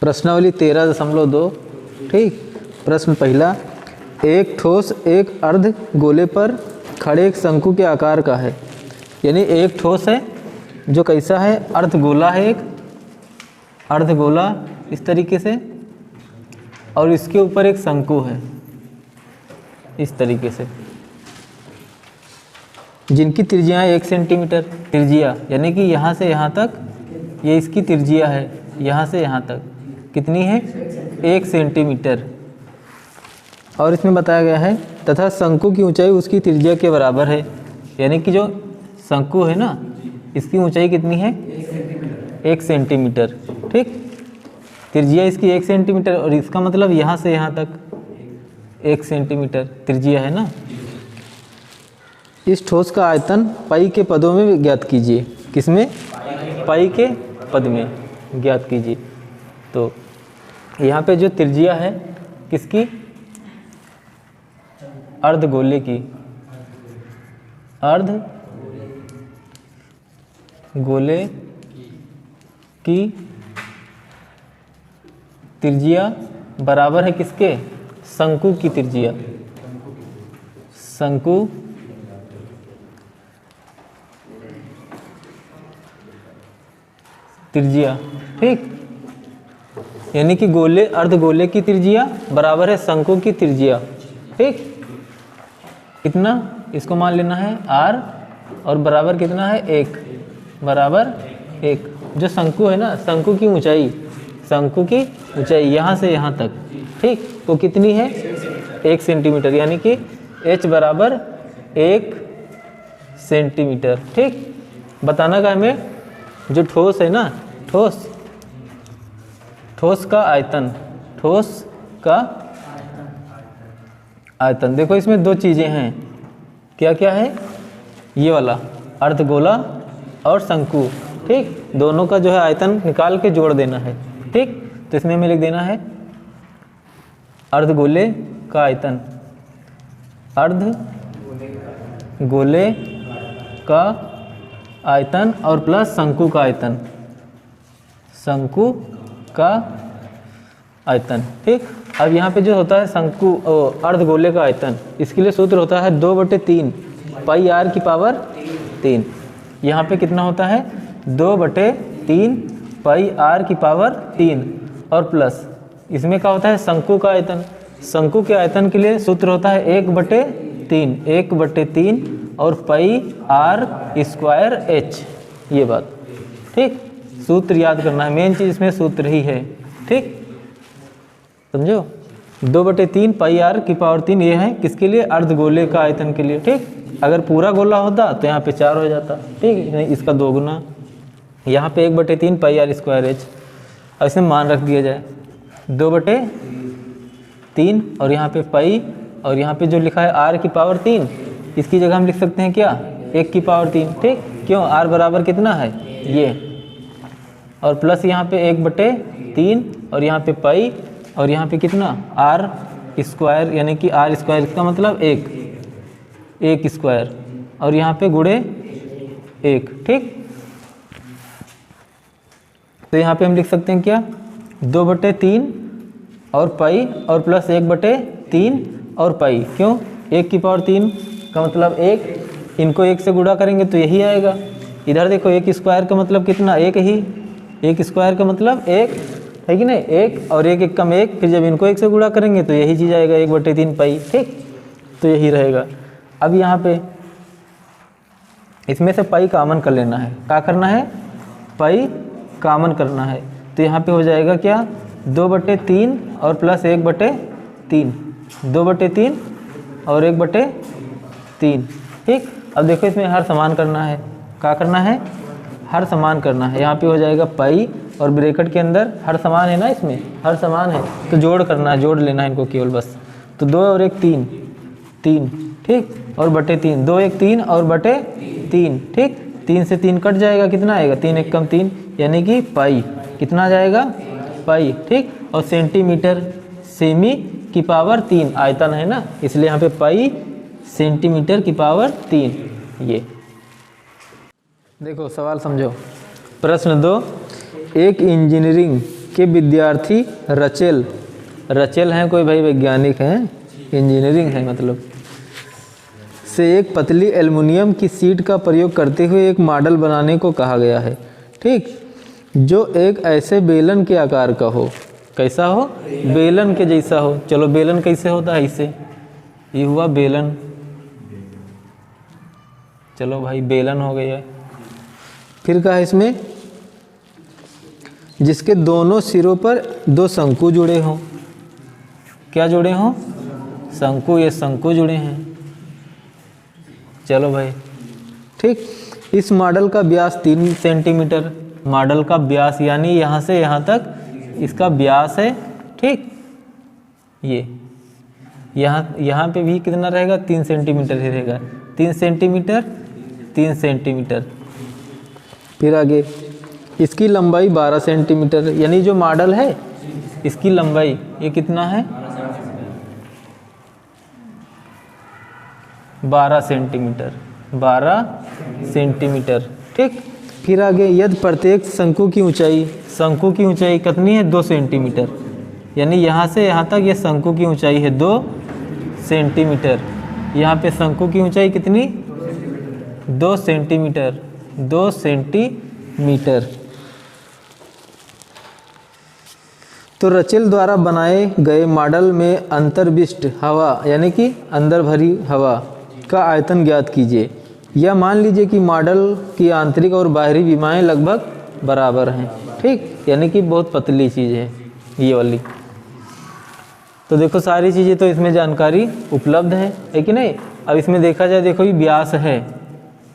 प्रश्नावली 13.2। ठीक। प्रश्न पहला, एक ठोस एक अर्ध गोले पर खड़े एक शंकु के आकार का है। यानी एक ठोस है जो कैसा है, अर्ध गोला है, एक अर्ध गोला इस तरीके से, और इसके ऊपर एक शंकु है इस तरीके से, जिनकी त्रिज्या 1 सेंटीमीटर। त्रिज्या यानी कि यहाँ से यहाँ तक, ये इसकी त्रिज्या है, यहाँ से यहाँ तक कितनी है, 1 सेंटीमीटर। और इसमें बताया गया है तथा शंकु की ऊंचाई उसकी त्रिज्या के बराबर है। यानी कि जो शंकु है ना, इसकी ऊंचाई कितनी है, 1 सेंटीमीटर। ठीक। त्रिज्या इसकी 1 सेंटीमीटर, और इसका मतलब यहाँ से यहाँ तक 1 सेंटीमीटर त्रिज्या है ना। इस ठोस का आयतन पाई के पदों में ज्ञात कीजिए। किसमें? पाई के पद में ज्ञात कीजिए। तो यहाँ पे जो त्रिज्या है किसकी, अर्धगोले की, अर्धगोले की त्रिज्या बराबर है किसके, शंकु की त्रिज्या। शंकु त्रिज्या। ठीक। यानी कि गोले अर्धगोले की त्रिज्या बराबर है शंकु की त्रिज्या। ठीक। कितना, इसको मान लेना है r, और बराबर कितना है 1, बराबर 1। जो शंकु है ना, शंकु की ऊंचाई, शंकु की ऊंचाई यहाँ से यहाँ तक, ठीक, वो कितनी है, 1 सेंटीमीटर। यानी कि h बराबर 1 सेंटीमीटर। ठीक। बताना का हमें, जो ठोस है ना, ठोस का आयतन, ठोस का आयतन। देखो इसमें दो चीज़ें हैं, क्या क्या है, ये वाला अर्धगोला और शंकु। ठीक। दोनों का जो है आयतन निकाल के जोड़ देना है। ठीक। तो इसमें हमें लिख देना है अर्धगोले का आयतन, अर्धगोले का आयतन और प्लस शंकु का आयतन, शंकु का आयतन। ठीक। अब यहाँ पे जो होता है शंकु अर्धगोले का आयतन, इसके लिए सूत्र होता है 2/3 पाई r की पावर 3। यहाँ पे कितना होता है, 2/3 पाई r की पावर 3, और प्लस इसमें क्या होता है, शंकु का आयतन। शंकु के आयतन के लिए सूत्र होता है 1/3 और पाई r स्क्वायर h। ये बात। ठीक। सूत्र याद करना है, मेन चीज़ इसमें सूत्र ही है। ठीक। समझो, 2/3 पाई r की पावर 3 ये है किसके लिए, अर्धगोले का आयतन के लिए। ठीक। अगर पूरा गोला होता तो यहाँ पे 4 हो जाता। ठीक। इसका 2 गुना, यहाँ पे 1/3 पाई r स्क्वायर h। और इसमें मान रख दिया जाए 2/3, और यहाँ पे पाई, और यहाँ पे जो लिखा है r की पावर 3, इसकी जगह हम लिख सकते हैं क्या, 1 की पावर 3। ठीक। क्यों, r बराबर कितना है ये, और प्लस यहाँ पे 1/3, और यहाँ पे पाई, और यहाँ पे कितना r स्क्वायर, यानी कि r स्क्वायर इसका मतलब 1 स्क्वायर, और यहाँ पे गुणे 1। ठीक। तो यहाँ पे हम लिख सकते हैं क्या, 2/3 और पाई, और प्लस 1/3 और पाई। क्यों, 1 की पावर 3 का मतलब 1, इनको 1 से गुणा करेंगे तो यही आएगा। इधर देखो 1 स्क्वायर का मतलब कितना, 1 ही, 1 स्क्वायर का मतलब 1 है कि नहीं, 1 और 1 1 कम 1, फिर जब इनको 1 से गुणा करेंगे तो यही चीज़ आएगा, 1/3 पाई। ठीक। तो यही रहेगा। अब यहाँ पे इसमें से पाई कामन कर लेना है। क्या करना है, पाई कामन करना है। तो यहाँ पे हो जाएगा क्या, 2/3 और प्लस 1/3, 2/3 और 1/3। ठीक। अब देखो इसमें हर समान करना है। क्या करना है, हर समान करना है। यहाँ पे हो जाएगा पाई, और ब्रैकेट के अंदर हर समान है ना, इसमें हर समान है तो जोड़ करना है, जोड़ लेना है इनको केवल बस। तो 2 और 1 3, ठीक, और /3, 2 1 3 और /3। ठीक। 3 से 3 कट जाएगा, कितना आएगा, 3 1 कम 3, यानी कि पाई। कितना आ जाएगा, पाई। ठीक। और सेंटीमीटर, सेमी की पावर 3 आयतन है ना, इसलिए यहाँ पे पाई सेंटीमीटर की पावर 3। ये देखो सवाल समझो। प्रश्न 2, एक इंजीनियरिंग के विद्यार्थी रचेल हैं, कोई भाई वैज्ञानिक हैं, इंजीनियरिंग है मतलब, से एक पतली एल्युमिनियम की शीट का प्रयोग करते हुए एक मॉडल बनाने को कहा गया है। ठीक, जो एक ऐसे बेलन के आकार का हो। कैसा हो? बेलन के जैसा हो। चलो बेलन कैसे होता है? इससे ये हुआ बेलन। चलो भाई बेलन हो गया। फिर कहा इसमें जिसके दोनों सिरों पर दो शंकु जुड़े हों। क्या जुड़े हों? शंकु, ये शंकु जुड़े हैं। चलो भाई ठीक, इस मॉडल का व्यास 3 सेंटीमीटर। मॉडल का व्यास यानी यहाँ से यहाँ तक इसका व्यास है। ठीक, ये यहाँ पे भी कितना रहेगा? 3 सेंटीमीटर ही रहेगा। 3 सेंटीमीटर, 3 सेंटीमीटर। फिर आगे इसकी लंबाई 12 सेंटीमीटर, यानी जो मॉडल है इसकी लंबाई ये कितना है? 12 सेंटीमीटर। 12 सेंटीमीटर। ठीक, फिर आगे यदि प्रत्येक शंकु की ऊंचाई कितनी है? 2 सेंटीमीटर। यानी यहाँ से यहाँ तक ये शंकु की ऊंचाई है 2 सेंटीमीटर। यहाँ पे शंकु की ऊंचाई कितनी? 2 सेंटीमीटर। 2 सेंटीमीटर। तो रचेल द्वारा बनाए गए मॉडल में अंतर्विष्ट हवा यानी कि अंदर भरी हवा का आयतन ज्ञात कीजिए। या मान लीजिए कि मॉडल की आंतरिक और बाहरी विमाएं लगभग बराबर हैं। ठीक, यानी कि बहुत पतली चीज़ है ये वाली। तो देखो सारी चीज़ें तो इसमें जानकारी उपलब्ध है कि नहीं। अब इसमें देखा जाए, देखो ये व्यास है।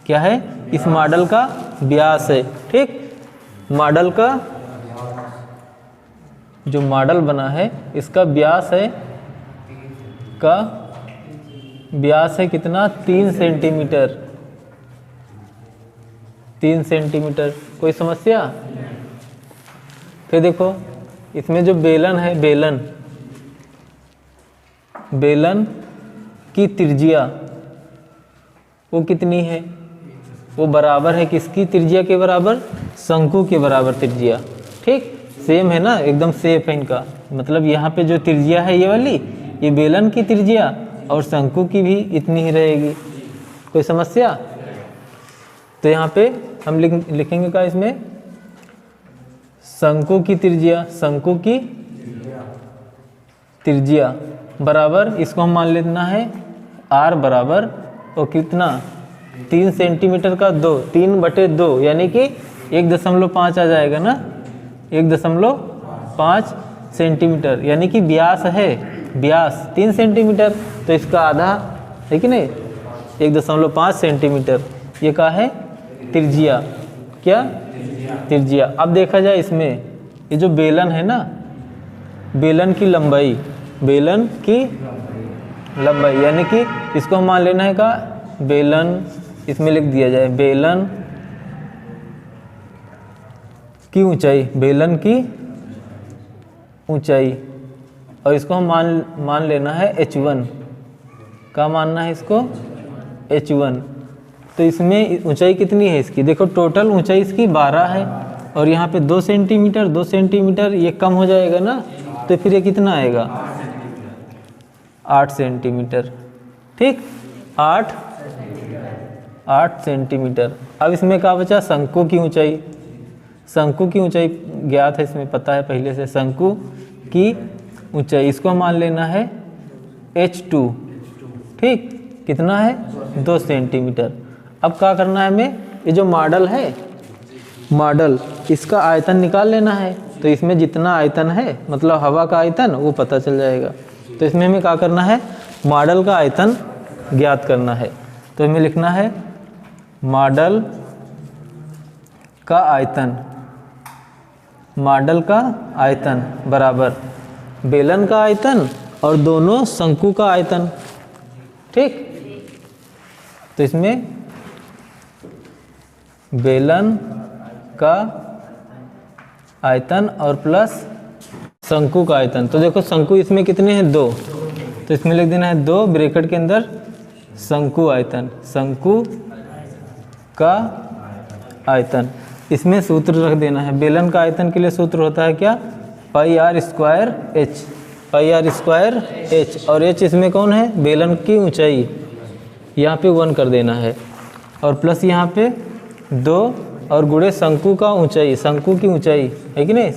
क्या है? इस मॉडल का व्यास है। ठीक, मॉडल का जो मॉडल बना है इसका व्यास है कितना? 3 सेंटीमीटर। 3 सेंटीमीटर। कोई समस्या? फिर देखो इसमें जो बेलन है, बेलन की त्रिज्या वो कितनी है? वो बराबर है किसकी त्रिज्या के बराबर? शंकु के बराबर त्रिज्या। ठीक, सेम है ना, एकदम सेफ है इनका। मतलब यहाँ पे जो त्रिज्या है ये वाली, ये बेलन की त्रिज्या और शंकु की भी इतनी ही रहेगी। कोई समस्या? तो यहाँ पे हम लिखेंगे का इसमें शंकु की त्रिज्या बराबर, इसको हम मान लेना है r बराबर और कितना? 3 सेंटीमीटर का 2, 3/2 यानी कि 1.5 आ जाएगा ना। 1.5 सेंटीमीटर यानी कि व्यास है, व्यास 3 सेंटीमीटर, तो इसका आधा है कि नहीं? 1.5 सेंटीमीटर। ये क्या है? त्रिज्या। क्या? त्रिज्या। अब देखा जाए इसमें ये जो बेलन है ना, बेलन की लंबाई यानी कि इसको हम मान लेना है का बेलन, इसमें लिख दिया जाए बेलन की ऊंचाई, बेलन की ऊंचाई, और इसको हम मान लेना है h1। क्या मानना है इसको? h1। तो इसमें ऊंचाई कितनी है इसकी? देखो टोटल ऊंचाई इसकी 12 है और यहाँ पे 2 सेंटीमीटर ये कम हो जाएगा ना, तो फिर ये कितना आएगा? 8 सेंटीमीटर। ठीक, 8 सेंटीमीटर। अब इसमें क्या बचा? शंकु की ऊंचाई। शंकु की ऊंचाई ज्ञात है, इसमें पता है पहले से। शंकु की ऊंचाई इसको हम मान लेना है h2। ठीक, कितना है? 2 सेंटीमीटर। अब क्या करना है हमें? ये जो मॉडल है, मॉडल इसका आयतन निकाल लेना है। तो इसमें जितना आयतन है मतलब हवा का आयतन वो पता चल जाएगा। तो इसमें हमें क्या करना है? मॉडल का आयतन ज्ञात करना है। तो हमें लिखना है मॉडल का आयतन बराबर बेलन का आयतन और दोनों शंकु का आयतन। ठीक, तो इसमें बेलन का आयतन और प्लस शंकु का आयतन। तो देखो शंकु इसमें कितने हैं? 2, तो इसमें लिख देना है 2 ब्रैकेट के अंदर शंकु आयतन, शंकु का आयतन। इसमें सूत्र रख देना है। बेलन का आयतन के लिए सूत्र होता है क्या? Pi R square H, pi R square H, और एच इसमें कौन है, बेलन की ऊंचाई, यहाँ पे 1 कर देना है, और प्लस यहाँ पे 2 और गुणे शंकु का ऊंचाई, शंकु की ऊंचाई है कि नहीं,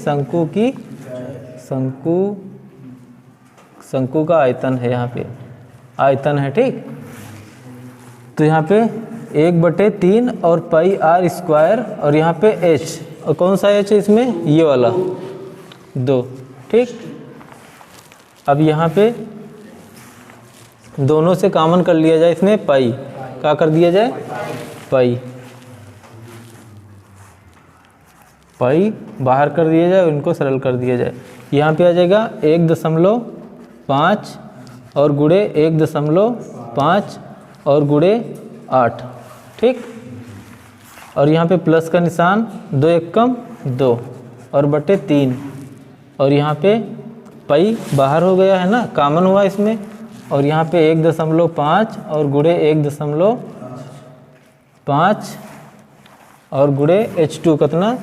शंकु का आयतन है, यहाँ पे आयतन है, ठीक। तो यहाँ पे 1/3 और पाई आर स्क्वायर, और यहाँ पे एच, और कौन सा एच है इसमें, ये वाला 2, ठीक। अब यहाँ पे दोनों से कॉमन कर लिया जाए, इसमें पाई क्या कर दिया जाए, पाई बाहर कर दिया जाए, उनको सरल कर दिया जाए। यहाँ पे आ जाएगा 1.5 और गुणे 1.5 और गुणे 8, ठीक। और यहाँ पे प्लस का निशान, 2 एकम 2 और बटे 3, और यहाँ पे पाई बाहर हो गया है ना, कॉमन हुआ इसमें, और यहाँ पे 1.5 और गुणे 1.5 और गुणे H2 कितना,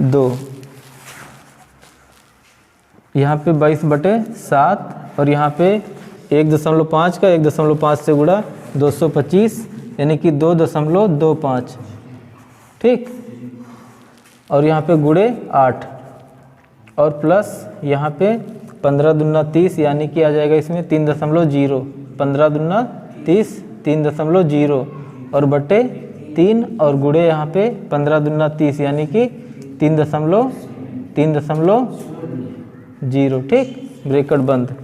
2, यहाँ पे 22/7, और यहाँ पे 1.5 का 1.5 से गुणा 225, यानी कि 2.25, ठीक। और यहाँ पे गुणे 8, और प्लस यहाँ पे 15 दूना 30, यानी कि आ जाएगा इसमें 3.0, 15 दूना 30, 3.0, और बटे 3, और गुणे यहाँ पे 15 दूना 30, यानी कि 3.0, ठीक, ब्रैकेट बंद।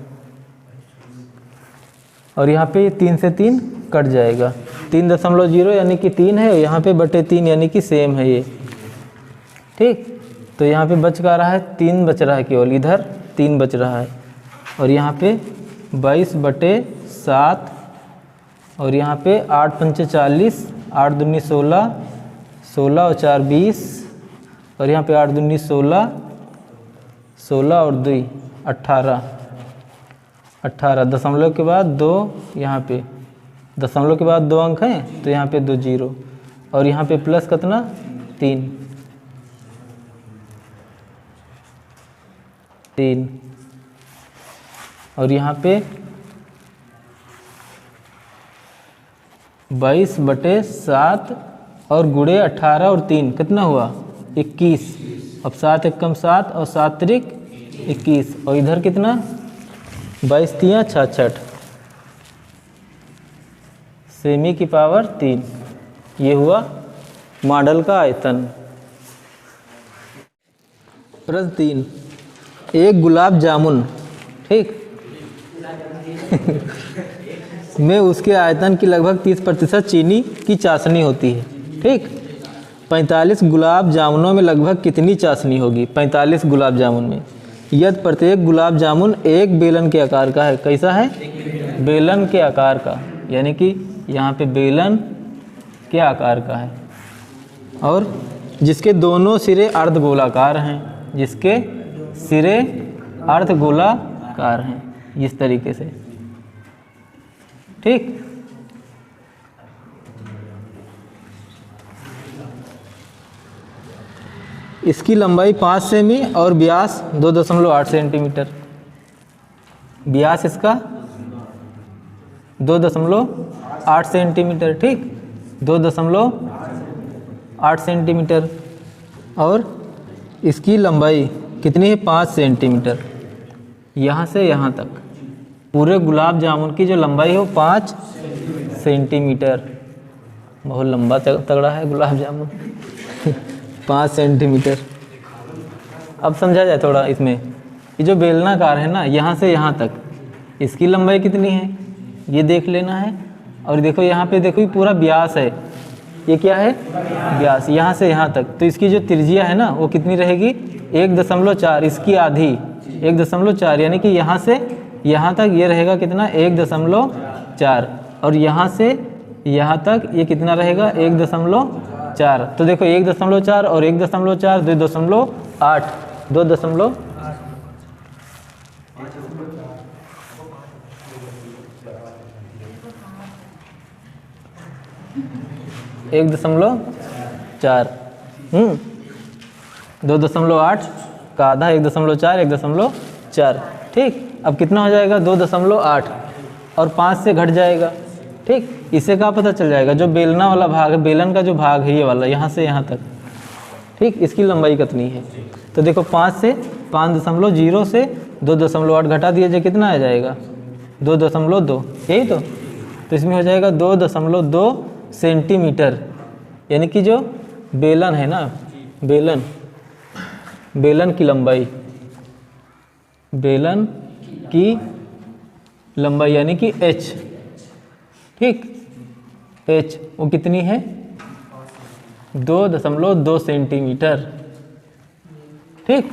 और यहाँ पे 3 से 3 कट जाएगा, 3.0 यानी कि 3 है, यहाँ पे बटे 3 यानी कि सेम है ये, ठीक। तो यहाँ पे बच का रहा है 3 बच रहा है, केवल इधर 3 बच रहा है, और यहाँ पे 22/7, और यहाँ पे 8 पंचे 40, 8 दूनी 16, 16 और 4 20, और यहाँ पे 8 दूनी 16, 16 और 2 18, 18, दशमलव के बाद 2, यहाँ पे दशमलव के बाद 2 अंक हैं, तो यहाँ पे 2 0, और यहाँ पे प्लस कितना, 3, और यहाँ पे 22/7 और गुणे 18 और 3 कितना हुआ, 21। अब 7 एकम 7 और 7 त्रिक 21, और इधर कितना, 22 तियाँ 66, सेमी की पावर 3। ये हुआ मॉडल का आयतन। प्रश्न 3, एक गुलाब जामुन, ठीक में उसके आयतन की लगभग 30% चीनी की चाशनी होती है, ठीक। 45 गुलाब जामुनों में लगभग कितनी चाशनी होगी, 45 गुलाब जामुन में, यदि प्रत्येक गुलाब जामुन एक बेलन के आकार का है। कैसा है, बेलन के आकार का, यानी कि यहाँ पे बेलन के आकार का है, और जिसके दोनों सिरे अर्धगोलाकार हैं, जिसके सिरे अर्धगोलाकार हैं, इस तरीके से, ठीक। इसकी लंबाई 5 सेमी और व्यास 2.8 सेंटीमीटर, व्यास इसका 2.8 सेंटीमीटर, ठीक, 2.8 सेंटीमीटर, और इसकी लंबाई कितनी है, 5 सेंटीमीटर, यहाँ से यहाँ तक पूरे गुलाब जामुन की जो लंबाई है वो 5 सेंटीमीटर, बहुत लंबा तगड़ा है गुलाब जामुन 5 सेंटीमीटर। अब समझा जाए थोड़ा इसमें, ये जो बेलनाकार है ना, यहाँ से यहाँ तक, इसकी लंबाई कितनी है ये देख लेना है, और देखो यहाँ पे देखो ये पूरा व्यास है, ये क्या है, व्यास, यहाँ से यहाँ तक, तो इसकी जो त्रिज्या है ना वो कितनी रहेगी, 1.4, इसकी आधी 1.4, यानी कि यहाँ से यहाँ तक ये रहेगा कितना, 1.4, और यहाँ से यहाँ तक ये कितना रहेगा, 1.4। तो देखो 1.4 और 1.4, 2.8, 2.8, 1.4, 2.8 का आधा 1.4 1.4, ठीक। अब कितना हो जाएगा 2.8 और 5 से घट जाएगा, ठीक। इससे क्या पता चल जाएगा, जो बेलना वाला भाग है, बेलन का जो भाग है ये वाला, यहाँ से यहाँ तक, ठीक, इसकी लंबाई कितनी है। तो देखो 5 से 5.0 से 2.8 घटा दिया जाए, कितना आ जाएगा 2.2, यही तो इसमें हो जाएगा 2.2 सेंटीमीटर। यानी कि जो बेलन है ना, बेलन की लंबाई, बेलन की लंबाई यानी कि h, ठीक, h वो कितनी है 2.2 सेंटीमीटर, ठीक।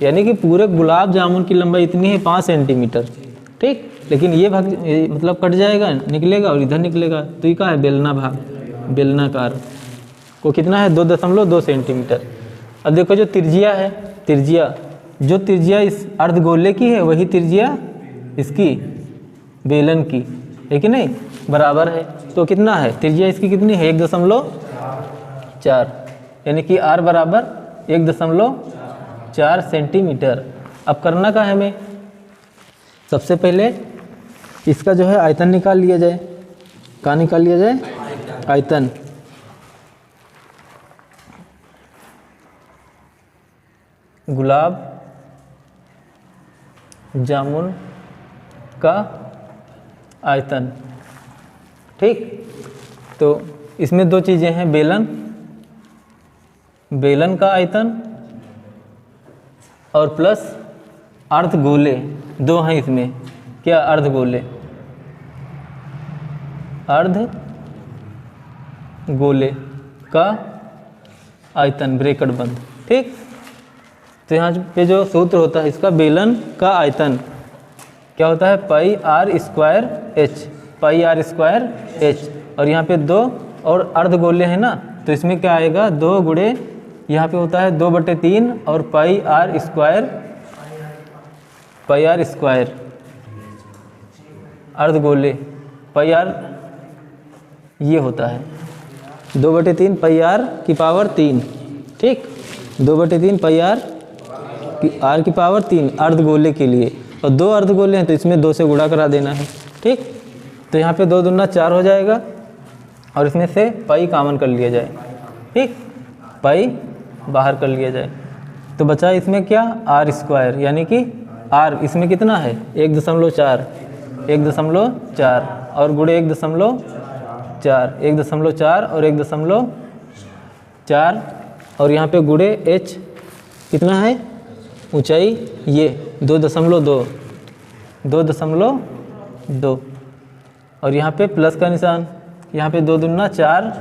यानी कि पूरे गुलाब जामुन की लंबाई इतनी है 5 सेंटीमीटर, ठीक। लेकिन ये भाग मतलब कट जाएगा, निकलेगा और इधर निकलेगा, तो ये क्या है बेलना भाग, बेलनाकार को कितना है 2.2 सेंटीमीटर। अब देखो जो त्रिज्या है, जो त्रिज्या इस अर्धगोले की है वही त्रिज्या इसकी बेलन की है कि नहीं, बराबर है। तो कितना है त्रिज्या इसकी कितनी है 1.4, यानी कि r बराबर 1.4 सेंटीमीटर। अब करना क्या है हमें, सबसे पहले इसका जो है आयतन निकाल लिया जाए। कहाँ निकाल लिया जाए, आयतन। गुलाब जामुन का आयतन, ठीक। तो इसमें दो चीज़ें हैं, बेलन का आयतन और प्लस अर्धगोले, दो हैं इसमें। क्या अर्धगोले, अर्धगोले का आयतन ब्रैकेट बंद, ठीक। तो यहाँ पे जो सूत्र होता है इसका, बेलन का आयतन क्या होता है पाई r स्क्वायर h, और यहाँ पे 2 और अर्धगोले हैं ना, तो इसमें क्या आएगा 2 गुणे, यहाँ पे होता है 2/3 और पाई r स्क्वायर अर्धगोले, पाई r ये होता है 2/3 पाई r की पावर 3, ठीक। 2/3 पाई r की पावर 3 अर्धगोले के लिए, और 2 अर्धगोले हैं तो इसमें 2 से गुणा करा देना है, ठीक। तो यहाँ पे 2 दूना 4 हो जाएगा, और इसमें से पाई कॉमन कर लिया जाए, ठीक, पाई बाहर कर लिया जाए। तो बचा इसमें क्या r स्क्वायर, यानी कि r इसमें कितना है 1.4 और गुणे 1.4 और 1.4 और यहाँ पे गुणे h कितना है ऊंचाई, ये 2.2 और यहाँ पे प्लस का निशान, यहाँ पे 2 दूना 4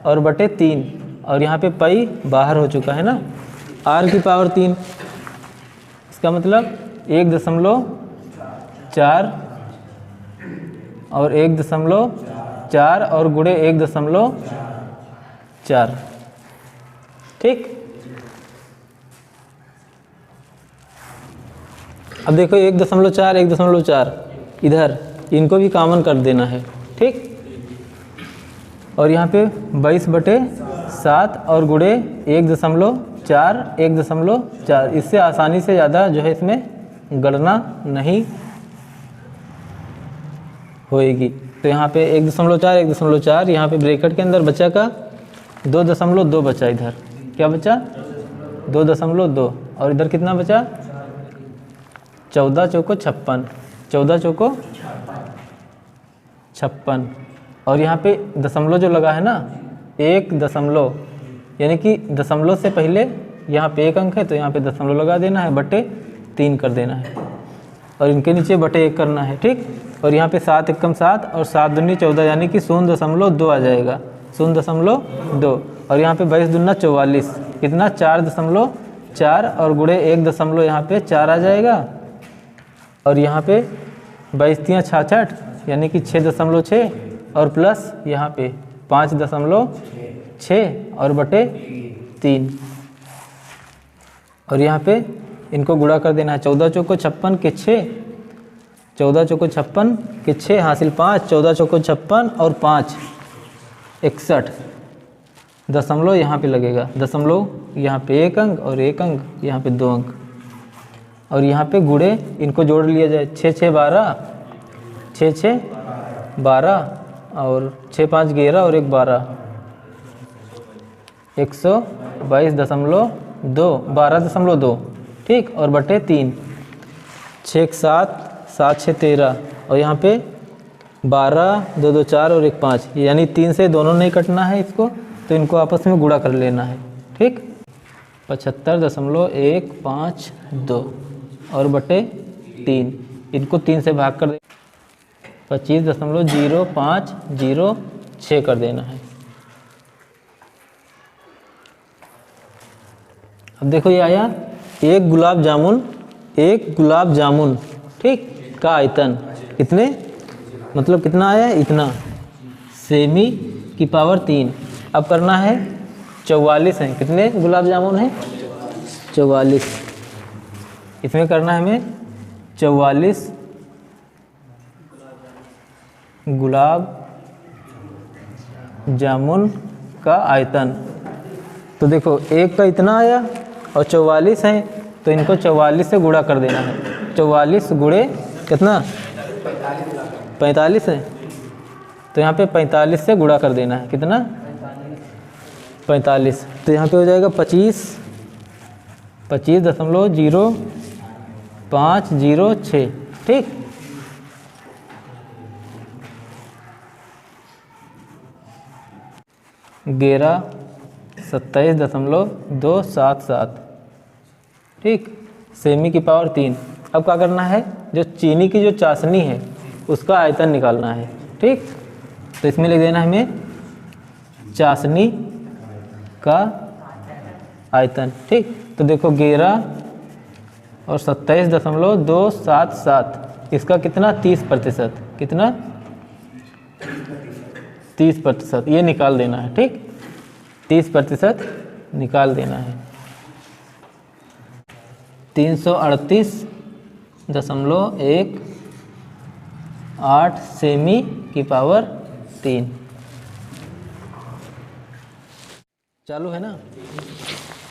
और बटे 3, और यहाँ पे पाई बाहर हो चुका है ना, r की पावर 3, इसका मतलब 1.4 और 1.4 और गुणे 1.4, ठीक। अब देखो 1.4 इधर, इनको भी कॉमन कर देना है, ठीक। और यहाँ पे 22/7 और गुणे 1.4, इससे आसानी से ज़्यादा जो है इसमें गणना नहीं होएगी। तो यहाँ पे 1.4 यहाँ पे ब्रैकेट के अंदर बचा का 2.2 बचा, इधर क्या बचा 2.2, और इधर कितना बचा 14 चौको 56, और यहाँ पे दशमलव जो लगा है ना 1 दशमलव, यानी कि दशमलव से पहले यहाँ पे 1 अंक है तो यहाँ पे दशमलव लगा देना है, बटे 3 कर देना है, और इनके नीचे बटे 1 करना है, ठीक। और यहाँ पे 7 एकम 7 और 7 दूनी 14, यानी कि 0.2 आ जाएगा, 0.2, और यहाँ पे 22 दूना 44, कितना 4.4 और गुणे 1 दशमलव यहाँ पे 4 आ जाएगा, और यहाँ पे 22 66, यानी कि 6.6 और प्लस यहाँ पे 5.6 और बटे 3, और यहाँ पे इनको गुणा कर देना है। 14 चौको 56 के 6, 14 चौको 56 के 6 हासिल 5, 14 चौको 56 और 5 61, दशमलव यहाँ पे लगेगा, दशमलव यहाँ पे 1 अंक और 1 अंक यहाँ पे 2 अंक, और यहाँ पे गुणे इनको जोड़ लिया जाए, 6 6 12, 6 6 12 और 6 5 11 और 1 12, 122.2 12.2, ठीक, और बटे 3, 6 7 7 6 13 और यहाँ पे 12 2 2 4 और 1 5, यानी 3 से दोनों नहीं कटना है इसको, तो इनको आपस में गुणा कर लेना है, ठीक। 75.152 और बटे 3, इनको 3 से भाग कर दे, 25.0506 कर देना है। अब देखो ये आया एक गुलाब जामुन, ठीक, का आयतन कितने, मतलब कितना आया, इतना, सेमी की पावर 3। अब करना है 44 है, कितने गुलाब जामुन है, 44, इसमें करना है हमें 44 गुलाब जामुन का आयतन। तो देखो एक का इतना आया और 44 है, तो इनको 44 से गुणा कर देना है। 44 गुणे कितना, 45 है, तो यहाँ पे 45 से गुणा कर देना है, कितना, 45, तो यहाँ पे हो जाएगा 25.0506, ठीक। गेरा 27.277, ठीक, सेमी की पावर 3। अब क्या करना है, जो चीनी की जो चाशनी है उसका आयतन निकालना है, ठीक। तो इसमें लिख देना है हमें चाशनी का आयतन, ठीक। तो देखो 11 और 27.277, इसका कितना, 30%, कितना, 30%, ये निकाल देना है, ठीक, 30% निकाल देना है। 338.18 सेमी की पावर 3। चालू है ना।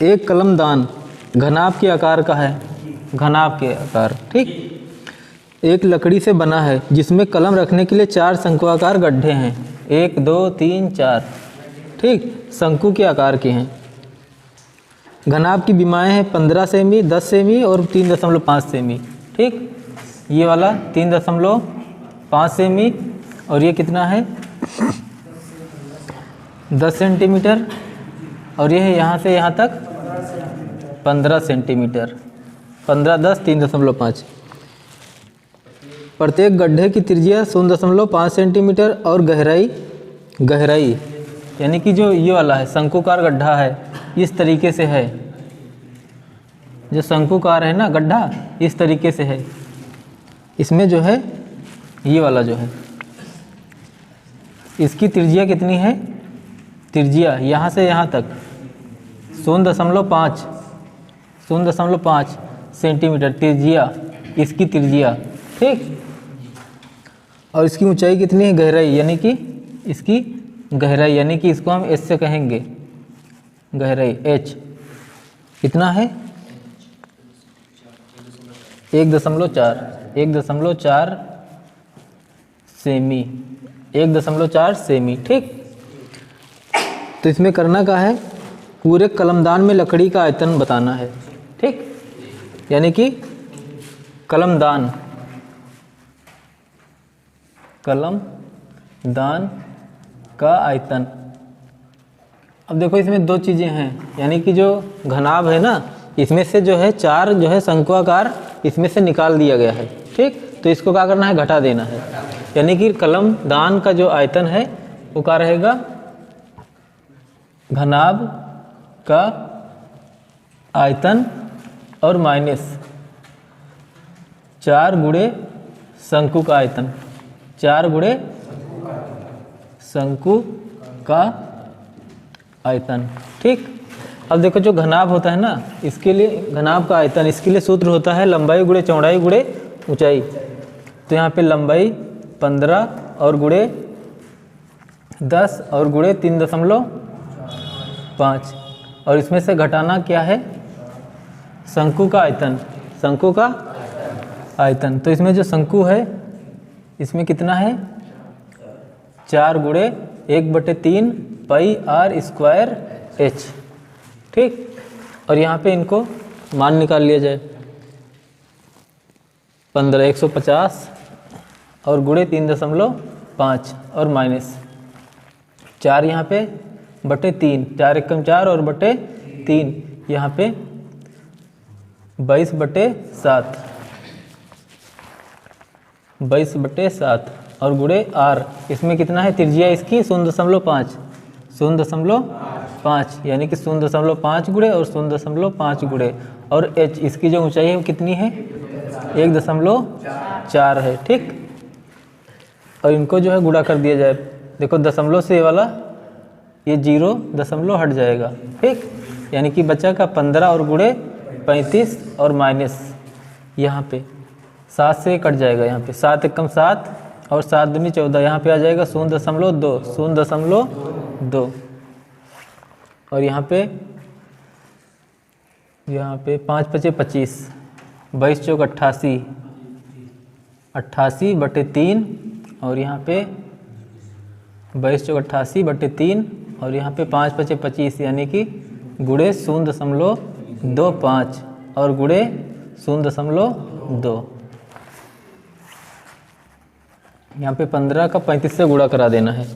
एक कलमदान घनाभ के आकार का है, घनाभ के आकार, ठीक, एक लकड़ी से बना है जिसमें कलम रखने के लिए 4 शंकुआकार गड्ढे हैं, 1 2 3 4, ठीक, शंकु के आकार के हैं। घनाभ की विमाएँ हैं 15 सेमी, 10 सेमी और 3.5 सेमी, ठीक। ये वाला 3.5 सेमी और ये कितना है 10 सेंटीमीटर, और ये है यहाँ से यहाँ तक 15 सेंटीमीटर, 15 10 3.5। प्रत्येक गड्ढे की त्रिज्या 0.5 सेंटीमीटर और गहराई यानी कि जो ये वाला है शंकुकार गड्ढा है इस तरीके से है, जो शंकुकार है ना गड्ढा इस तरीके से है। इसमें जो है ये वाला जो है इसकी त्रिज्या कितनी है, त्रिज्या यहाँ से यहाँ तक 0.5 सेंटीमीटर त्रिज्या, इसकी त्रिज्या, ठीक। और इसकी ऊंचाई कितनी है, गहराई यानी कि इसकी गहराई, यानी कि इसको हम एच से कहेंगे, गहराई एच कितना है 1.4 सेमी, 1.4 सेमी, ठीक। तो इसमें करना क्या है, पूरे कलमदान में लकड़ी का आयतन बताना है, ठीक, यानी कि कलमदान का आयतन। अब देखो इसमें 2 चीज़ें हैं, यानी कि जो घनाभ है ना इसमें से जो है 4 जो है शंकुआकार इसमें से निकाल दिया गया है, ठीक। तो इसको क्या करना है, घटा देना है, यानी कि कलमदान का जो आयतन है वो क्या रहेगा, घनाभ का आयतन और माइनस 4 गुणे शंकु का आयतन, 4 गुणे शंकु का आयतन, ठीक। अब देखो जो घनाभ होता है ना इसके लिए घनाभ का आयतन, इसके लिए सूत्र होता है लंबाई गुणे चौड़ाई गुणे ऊंचाई। तो यहाँ पे लंबाई 15 और गुणे 10 और गुणे 3.5 और इसमें से घटाना क्या है, शंकु का आयतन, शंकु का आयतन। तो इसमें जो शंकु है इसमें कितना है 4 गुणे 1/3 पाई आर स्क्वायर एच। ठीक, और यहाँ पे इनको मान निकाल लिया जाए 15 150 और गुणे 3.5 और माइनस 4 यहाँ पे बटे 3, 4 एकम 4 और बटे 3 यहाँ पे 22/7 22/7 और गुणे आर, इसमें कितना है त्रिज्या इसकी 0.5 0.5 यानी कि 0.5 गुणे और 0.5 गुणे, और एच इसकी जो ऊंचाई है वो कितनी है 1.4 है। ठीक, और इनको जो है गुणा कर दिया जाए, देखो दशमलव से वाला ये 0 हट जाएगा। ठीक, यानी कि बचा का 15 और गुणे 35 और माइनस यहाँ पे 7 से कट जाएगा, यहाँ पे 7 एकम 7 और 7 दूनी 14, यहाँ पे आ जाएगा 0.2 और यहाँ पे 5 × 5 = 25, 22 × 4 = 88/3 और यहाँ पे 22 × 4 = 88/3 और यहाँ पे 5 × 5 = 25 यानी कि गुणे 0.25 और गुणे 0.2। यहाँ पे 15 का 35 से गुणा करा देना है।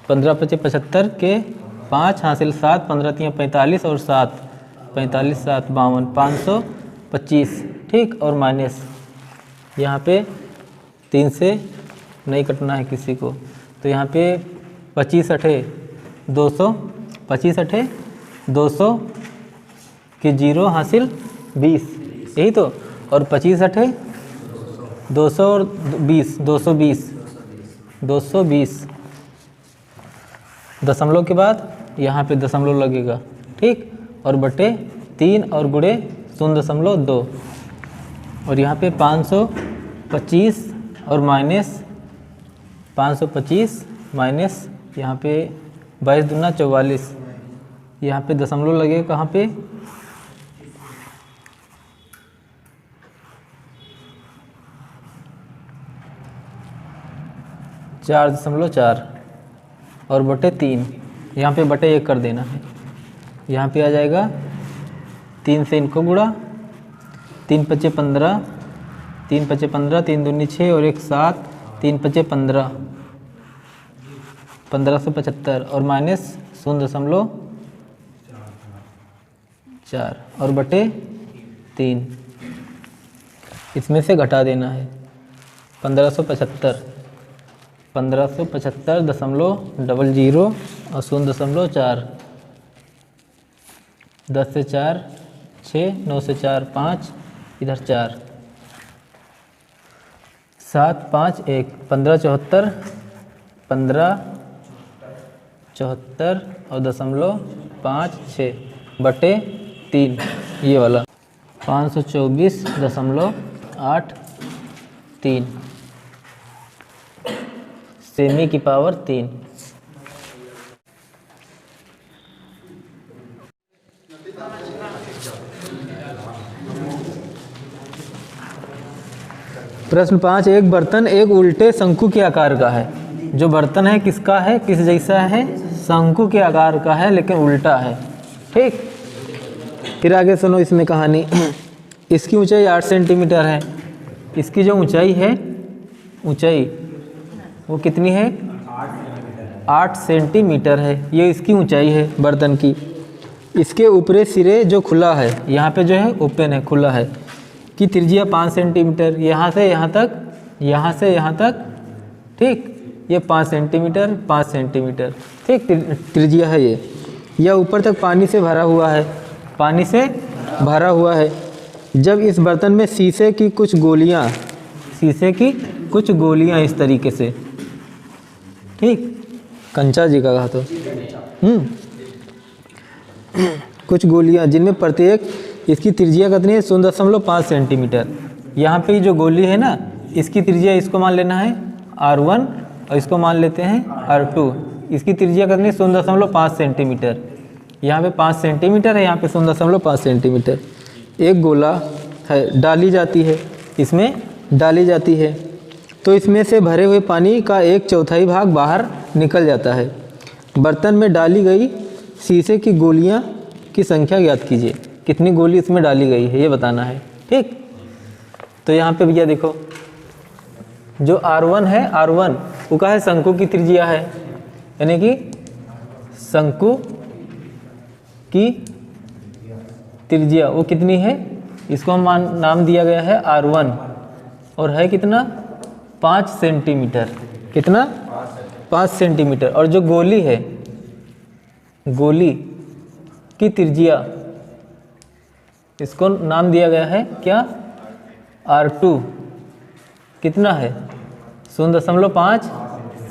15 × 5 = 75 के 5 हासिल 7, 15 × 3 = 45 और 7 45 7 52 525। ठीक, और माइनस यहाँ पे 3 से नहीं कटना है किसी को, तो यहाँ पे 25 8 200 25 8 200 के 0 हासिल 20, यही तो, और 25 8 200 और 20 220 दशमलव के बाद यहाँ पे दशमलव लगेगा। ठीक, और बटे 3 और गुणे 0.2 और यहाँ पे 525 और माइनस 525 माइनस यहाँ पे 22 दूना 44, यहाँ पे दशमलव लगेगा कहाँ पे 4.4 और बटे 3, यहाँ पे बटे 1 कर देना है। यहाँ पे आ जाएगा 3 से इनको गुणा, 3 × 5 = 15, 3 × 5 = 15, 3 दूनी 6 और 1 7, 3 × 5 = 15, 1575 और माइनस 0.4 और बटे 3, इसमें से घटा देना है 1575 1575.00 और 0.4, 10 से 4 6, 9 से 4 5, इधर 4 7 5 1 1574 और 0.56 बटे 3, ये वाला 524.83 सेमी की पावर 3। प्रश्न 5, एक बर्तन एक उल्टे शंकु के आकार का है। जो बर्तन है किसका है, किस जैसा है, शंकु के आकार का है लेकिन उल्टा है। ठीक, फिर आगे सुनो इसमें कहानी। इसकी ऊंचाई 8 सेंटीमीटर है। इसकी जो ऊंचाई है, ऊंचाई वो कितनी है 8 सेंटीमीटर है। ये इसकी ऊंचाई है बर्तन की। इसके ऊपरी सिरे जो खुला है, यहाँ पे जो है ओपन है, खुला है, की त्रिज्या 5 सेंटीमीटर, यहाँ से यहाँ तक, यहाँ से यहाँ तक। ठीक, ये 5 सेंटीमीटर 5 सेंटीमीटर। ठीक, त्रिज्या है ये। यह ऊपर तक पानी से भरा हुआ है, पानी से भरा हुआ है। जब इस बर्तन में शीशे की कुछ गोलियाँ इस तरीके से, ठीक, कंचा जी का कहा तो कुछ गोलियाँ जिनमें प्रत्येक इसकी त्रिज्या कितनी है 0.5 सेंटीमीटर। यहाँ पे जो गोली है ना, इसकी त्रिज्या इसको मान लेना है R1 और इसको मान लेते हैं R2। इसकी त्रिज्या कितनी 0.5 सेंटीमीटर। यहाँ पे 5 सेंटीमीटर है, यहाँ पे 0.5 सेंटीमीटर। एक गोला है डाली जाती है, इसमें डाली जाती है, तो इसमें से भरे हुए पानी का 1/4 भाग बाहर निकल जाता है। बर्तन में डाली गई शीशे की गोलियां की संख्या ज्ञात कीजिए। कितनी गोली इसमें डाली गई है ये बताना है। ठीक, तो यहाँ पे भैया देखो, जो R1 है, R1 वो का है शंकु की त्रिज्या है, यानी कि शंकु की त्रिज्या वो कितनी है, इसको हम नाम दिया गया है R1, और है कितना 5 सेंटीमीटर। कितना 5 सेंटीमीटर। और जो गोली है, गोली की त्रिज्या, इसको नाम दिया गया है क्या, R2, कितना है 0.5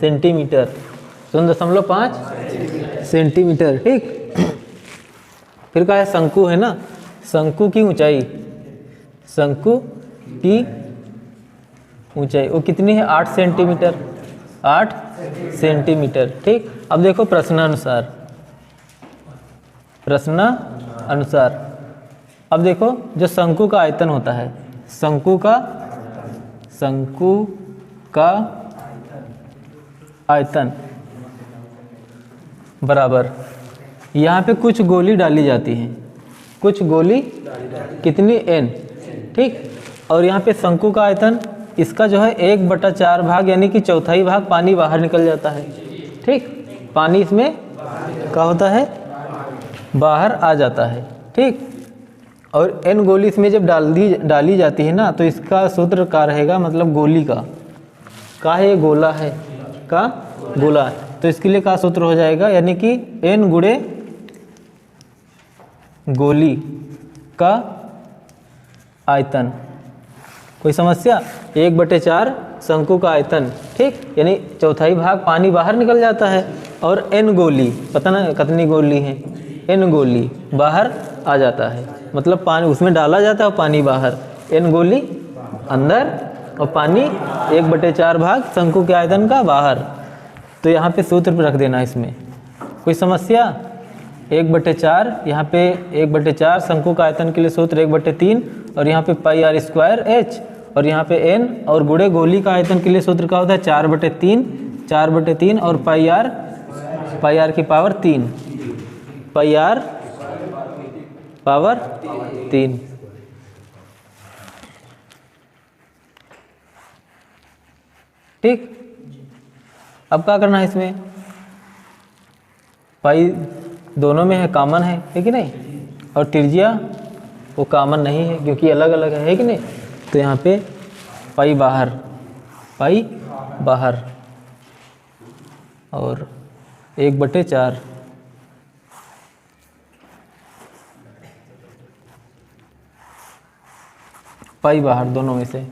सेंटीमीटर, 0.5 सेंटीमीटर। ठीक, फिर कहा है शंकु है ना, शंकु की ऊंचाई, शंकु की ऊंचाई वो कितनी है 8 सेंटीमीटर, 8 सेंटीमीटर। ठीक, अब देखो प्रश्नानुसार, प्रश्नानुसार अब देखो जो शंकु का आयतन होता है, शंकु का आयतन बराबर, यहाँ पे कुछ गोली डाली जाती है, कुछ गोली कितनी n। ठीक, और यहाँ पे शंकु का आयतन, इसका जो है 1/4 भाग यानी कि 1/4 भाग पानी बाहर निकल जाता है। ठीक, पानी इसमें क्या होता है, बाहर आ जाता है। ठीक, और n गोली इसमें जब डाली जाती है ना, तो इसका सूत्र क्या रहेगा, मतलब गोली का है, ये गोला है, का गोला है, तो इसके लिए क्या सूत्र हो जाएगा, यानी कि n गुणे गोली का आयतन। कोई समस्या, 1/4 शंकु का आयतन। ठीक, यानी 1/4 भाग पानी बाहर निकल जाता है, और n गोली, पता ना कितनी गोली है, n गोली बाहर आ जाता है, मतलब पानी उसमें डाला जाता है और पानी बाहर, n गोली अंदर और पानी 1/4 भाग शंकु के आयतन का बाहर। तो यहाँ पे सूत्र पे रख देना इसमें। कोई समस्या, 1/4, यहाँ पे 1/4 शंकु का आयतन के लिए सूत्र 1/3, और यहाँ पे πr²h, और यहाँ पे n, और गुणे गोली का आयतन के लिए सूत्र का होता है 4/3, और πr की पावर 3, πr पावर 3। ठीक, अब क्या करना है इसमें, पाई दोनों में है, कॉमन है कि नहीं, और त्रिज्या वो कॉमन नहीं है क्योंकि अलग अलग है कि नहीं, तो यहाँ पे पाई बाहर, पाई बाहर, और 1/4 पाई बाहर, दोनों में से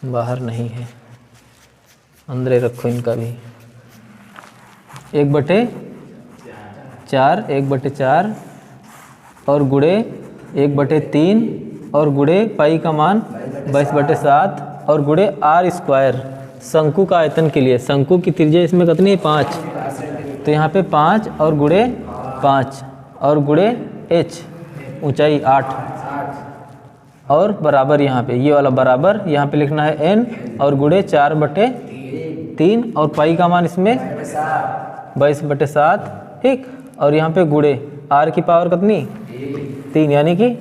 बाहर नहीं है, अंदर रखो इनका भी। 1/4, 1/4 और गुणे 1/3, और गुणे पाई का मान 22/7, और गुणे r²। शंकु का आयतन के लिए, शंकु की त्रिज्या इसमें कितनी है 5, तो यहाँ पे 5 और गुणे 5, और गुणे h ऊंचाई 8, और बराबर यहाँ पे ये वाला बराबर, यहाँ पे लिखना है n, और गुणे 4/3, और पाई का मान इसमें 22/7। ठीक, और यहाँ पे गुणे r की पावर कितनी 3, यानी कि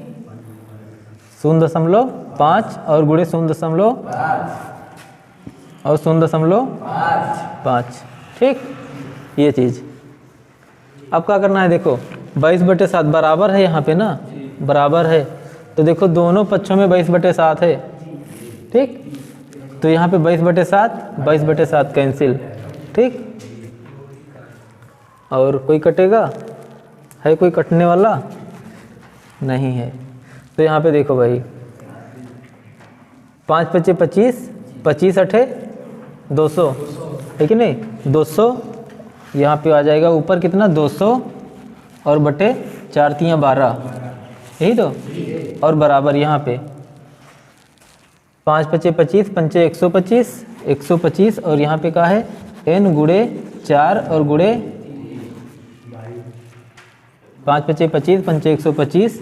0.5, और गुणे 0.5। ठीक, ये चीज़ अब क्या करना है, देखो 22/7 बराबर है, यहाँ पे ना बराबर है, तो देखो दोनों पक्षों में 22/7 है। ठीक, तो यहाँ पे 22/7 कैंसिल। ठीक, और कोई कटेगा, है कोई कटने वाला नहीं है, तो यहाँ पे देखो भाई 5 × 5 = 25, 25 × 8 = 200, है कि नहीं, 200 यहाँ पे आ जाएगा ऊपर कितना 200, और बटे 4 × 3 = 12, यही तो, और बराबर यहाँ पे 5 × 5 = 25, 5 × 125, 125, और यहाँ पे क्या है n गुणे 4 और गुणे 5 पचे 25, पंचे 125,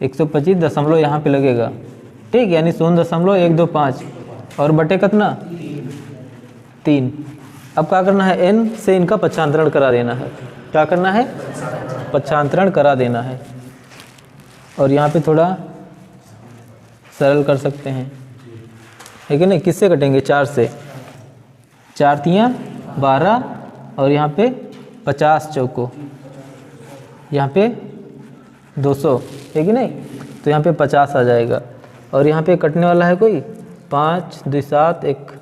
125 दशमलव यहाँ पे लगेगा, ठीक, यानी 0.125 और बटे कितना 3। अब क्या करना है, n से इनका पक्षांतरण करा देना है। क्या करना है, पक्षांतरण करा देना है। और यहाँ पे थोड़ा सरल कर सकते हैं, ठीक है ना। किससे कटेंगे, 4 से, 4 तियाँ 12 और यहाँ पे 50 चौको, यहाँ पे 200, है कि नहीं, तो यहाँ पे 50 आ जाएगा। और यहाँ पे कटने वाला है कोई 5 2 7 1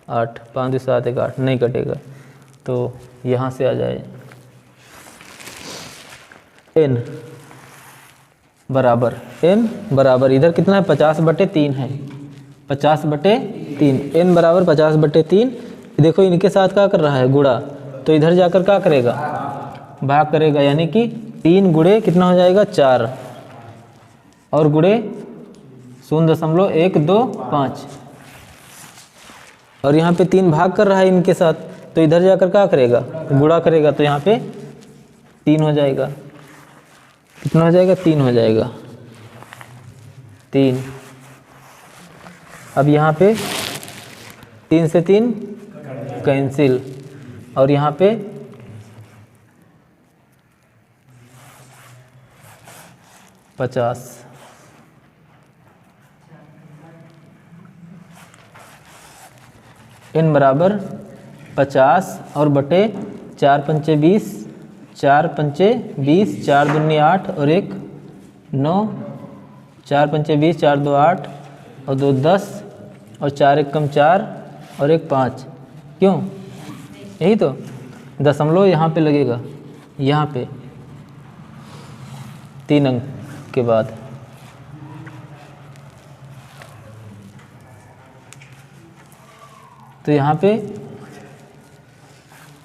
8, 5 2 7 1 8 नहीं कटेगा, तो यहाँ से आ जाए n बराबर इधर कितना है 50/3 है, 50/3, n बराबर 50/3। देखो इनके साथ क्या कर रहा है, गुणा, तो इधर जाकर क्या करेगा, भाग करेगा, यानी कि 3 गुणे कितना हो जाएगा 4 और गुणे 0.125 और यहाँ पे 3 भाग कर रहा है इनके साथ, तो इधर जाकर क्या करेगा, गुणा करेगा, तो यहाँ पे 3 हो जाएगा। कितना हो जाएगा, 3 हो जाएगा, 3। अब यहाँ पे 3 से 3 कैंसिल और यहाँ पे 50। n बराबर 50 और बटे 4 पंचे 20, 4 पंचे 20, 4 दूनी 8 और 1 9, 4 पंचे 20, 4 2 8 और 2 10 और 4 1 कम 4 और 1 5। क्यों, यही तो दशमलव यहाँ पे लगेगा, यहाँ पे 3 अंक के बाद। तो यहाँ पे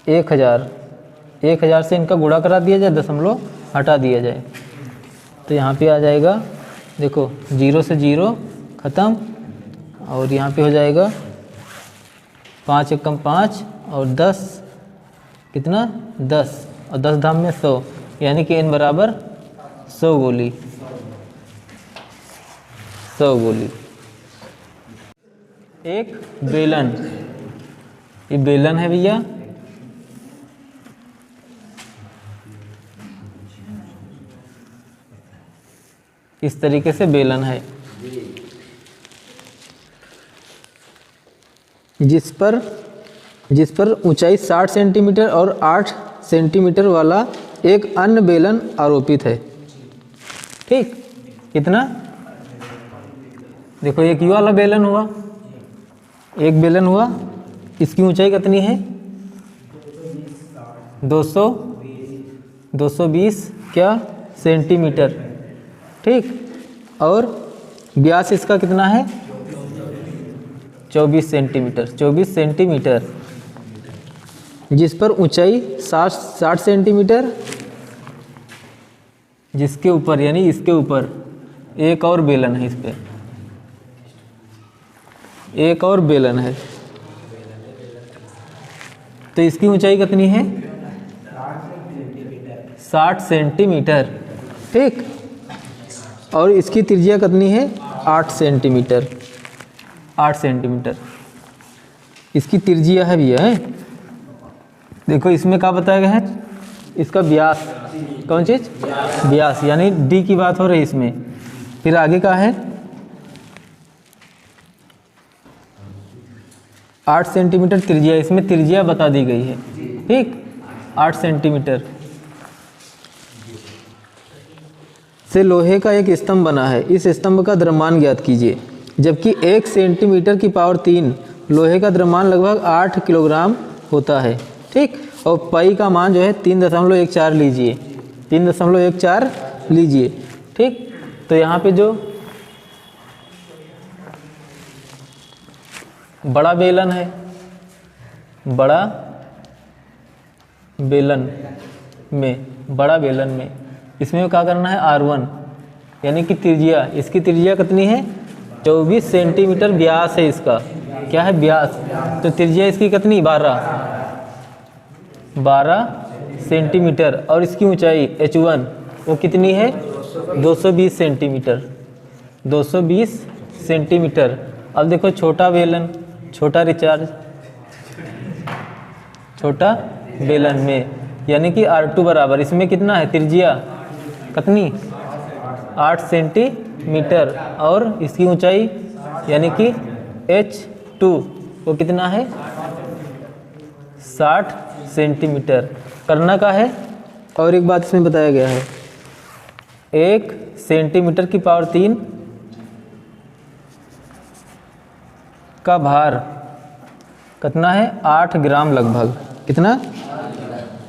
1000 से इनका गुणा करा दिया जाए, दशमलव हटा दिया जाए, तो यहाँ पे आ जाएगा, देखो 0 से 0 ख़त्म और यहाँ पे हो जाएगा 5 1 कम 5 और 10 कितना 10 और 10 धाम में 100, यानी कि n बराबर 100 गोली। 100 गोली। एक बेलन, ये बेलन है भैया, इस तरीके से बेलन है, जिस पर ऊंचाई 60 सेंटीमीटर और 8 सेंटीमीटर वाला एक अन्य बेलन आरोपित है, ठीक। कितना, देखो एक ये वाला बेलन हुआ, एक बेलन हुआ, इसकी ऊंचाई कितनी है 220 क्या सेंटीमीटर, ठीक, और व्यास इसका कितना है 24 सेंटीमीटर, जिस पर ऊंचाई 60 सेंटीमीटर, जिसके ऊपर यानी इसके ऊपर एक और बेलन है, इस पे एक और बेलन है, तो इसकी ऊंचाई कितनी है 60 सेंटीमीटर, ठीक, और इसकी त्रिज्या कितनी है 8 सेंटीमीटर, 8 सेंटीमीटर इसकी त्रिज्या है भैया है। देखो इसमें क्या बताया गया है, इसका व्यास, कौन चीज़, व्यास, यानी d की बात हो रही है इसमें। फिर आगे का है 8 सेंटीमीटर त्रिज्या, इसमें त्रिज्या बता दी गई है, ठीक, 8 सेंटीमीटर से लोहे का एक स्तंभ बना है, इस स्तंभ का द्रव्यमान ज्ञात कीजिए। जबकि 1 सेंटीमीटर की पावर 3 लोहे का द्रव्यमान लगभग 8 किलोग्राम होता है, ठीक, और पाई का मान जो है 3.14 लीजिए, 3.14 लीजिए, ठीक। तो यहाँ पे जो बड़ा बेलन है, बड़ा बेलन में इसमें क्या करना है R1, यानी कि त्रिज्या, इसकी त्रिज्या कितनी है 24 सेंटीमीटर व्यास है, इसका क्या है व्यास, तो त्रिज्या इसकी कितनी 12 सेंटीमीटर और इसकी ऊंचाई h1 वो कितनी है 220 सेंटीमीटर, 220 सेंटीमीटर। अब देखो छोटा बेलन, छोटा रिचार्ज, छोटा बेलन में यानी कि R2 बराबर इसमें कितना है त्रिज्या कितनी 8 सेंटीमीटर और इसकी ऊंचाई यानी कि H2 वो कितना है 60 सेंटीमीटर करना का है। और एक बात इसमें बताया गया है 1 सेंटीमीटर की पावर 3 का भार कितना है 8 ग्राम लगभग, कितना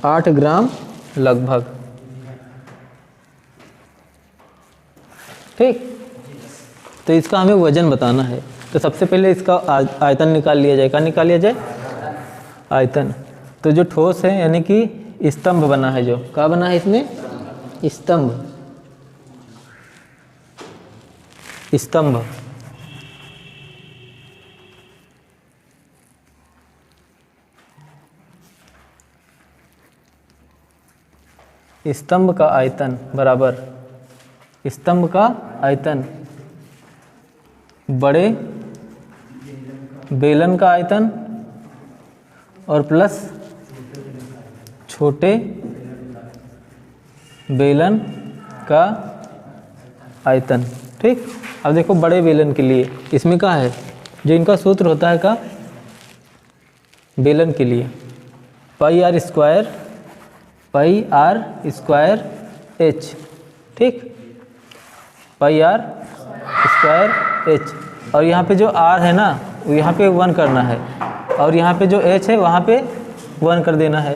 8 ग्राम लगभग। ठीक, तो इसका हमें वजन बताना है। तो सबसे पहले इसका आयतन निकाल लिया जाए। क्या निकाल लिया जाए आयतन। तो जो ठोस है यानी कि स्तंभ बना है, जो क्या बना है इसमें स्तंभ, स्तंभ स्तंभ का आयतन बराबर स्तंभ का आयतन बड़े बेलन का आयतन और प्लस छोटे बेलन का आयतन। ठीक, अब देखो बड़े बेलन के लिए इसमें क्या है, जो इनका सूत्र होता है का बेलन के लिए पाई आर स्क्वायर एच। ठीक, पाई आर स्क्वायर एच। और यहाँ पे जो आर है ना वो यहाँ पे 1 करना है और यहाँ पे जो एच है वहाँ पे 1 कर देना है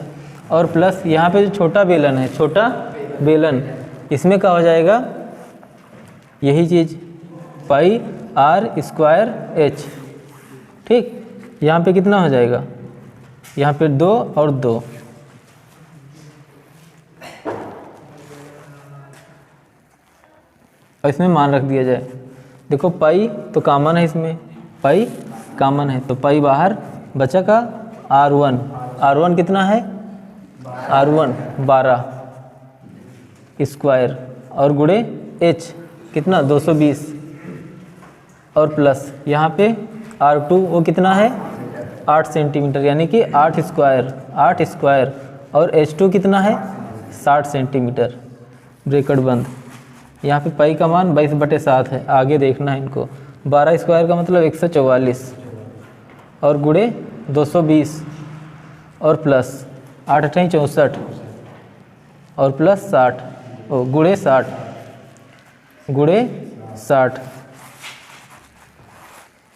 और प्लस यहाँ पे जो छोटा बेलन है, छोटा बेलन इसमें क्या हो जाएगा यही चीज़ पाई आर स्क्वायर एच। ठीक, यहाँ पे कितना हो जाएगा, यहाँ पे 2 और 2, और इसमें मान रख दिया जाए। देखो पाई तो कॉमन है, इसमें पाई कॉमन है तो पाई बाहर बचा का R1 कितना है R1 12 स्क्वायर और गुणे H कितना 220 और प्लस यहाँ पे R2 वो कितना है 8 सेंटीमीटर यानी कि 8 स्क्वायर और H2 कितना है 60 सेंटीमीटर। ब्रैकेट बंद। यहाँ पे पाई का मान 22/7 है, आगे देखना है इनको। 12 स्क्वायर का मतलब 144 और गुणे 220 और प्लस 8 × 64 और प्लस 60 गुणे 60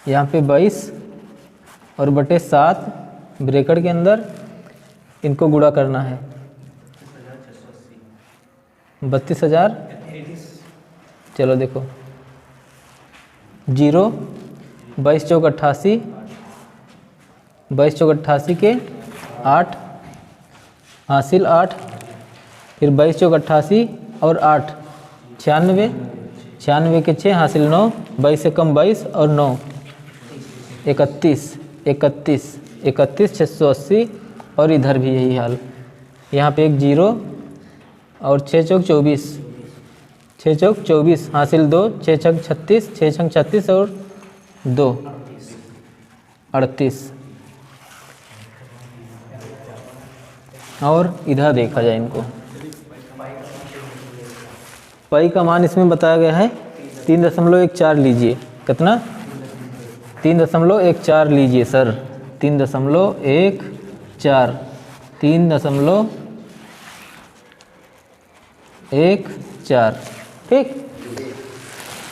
यहाँ पे 22 और बटे 7 ब्रैकेट के अंदर इनको गुणा करना है 32,000। चलो देखो 0 22 चौक 88, 22 चौक 88 के 8 हासिल 8, फिर 22 चौक 88 और 8 96, 96 के 6 हासिल 9, 22 से कम 22 और 9 31, 680 और इधर भी यही हाल। यहाँ पे एक 0 और 6 चौक 24, 6 चौक 24 हासिल 2, 6 छक 36, 6 छक 36 और 2 38। और इधर देखा जाए इनको, पाई का मान इसमें बताया गया है 3.14 लीजिए। कितना 3.14 लीजिए सर, 3.14 3.14। ठीक,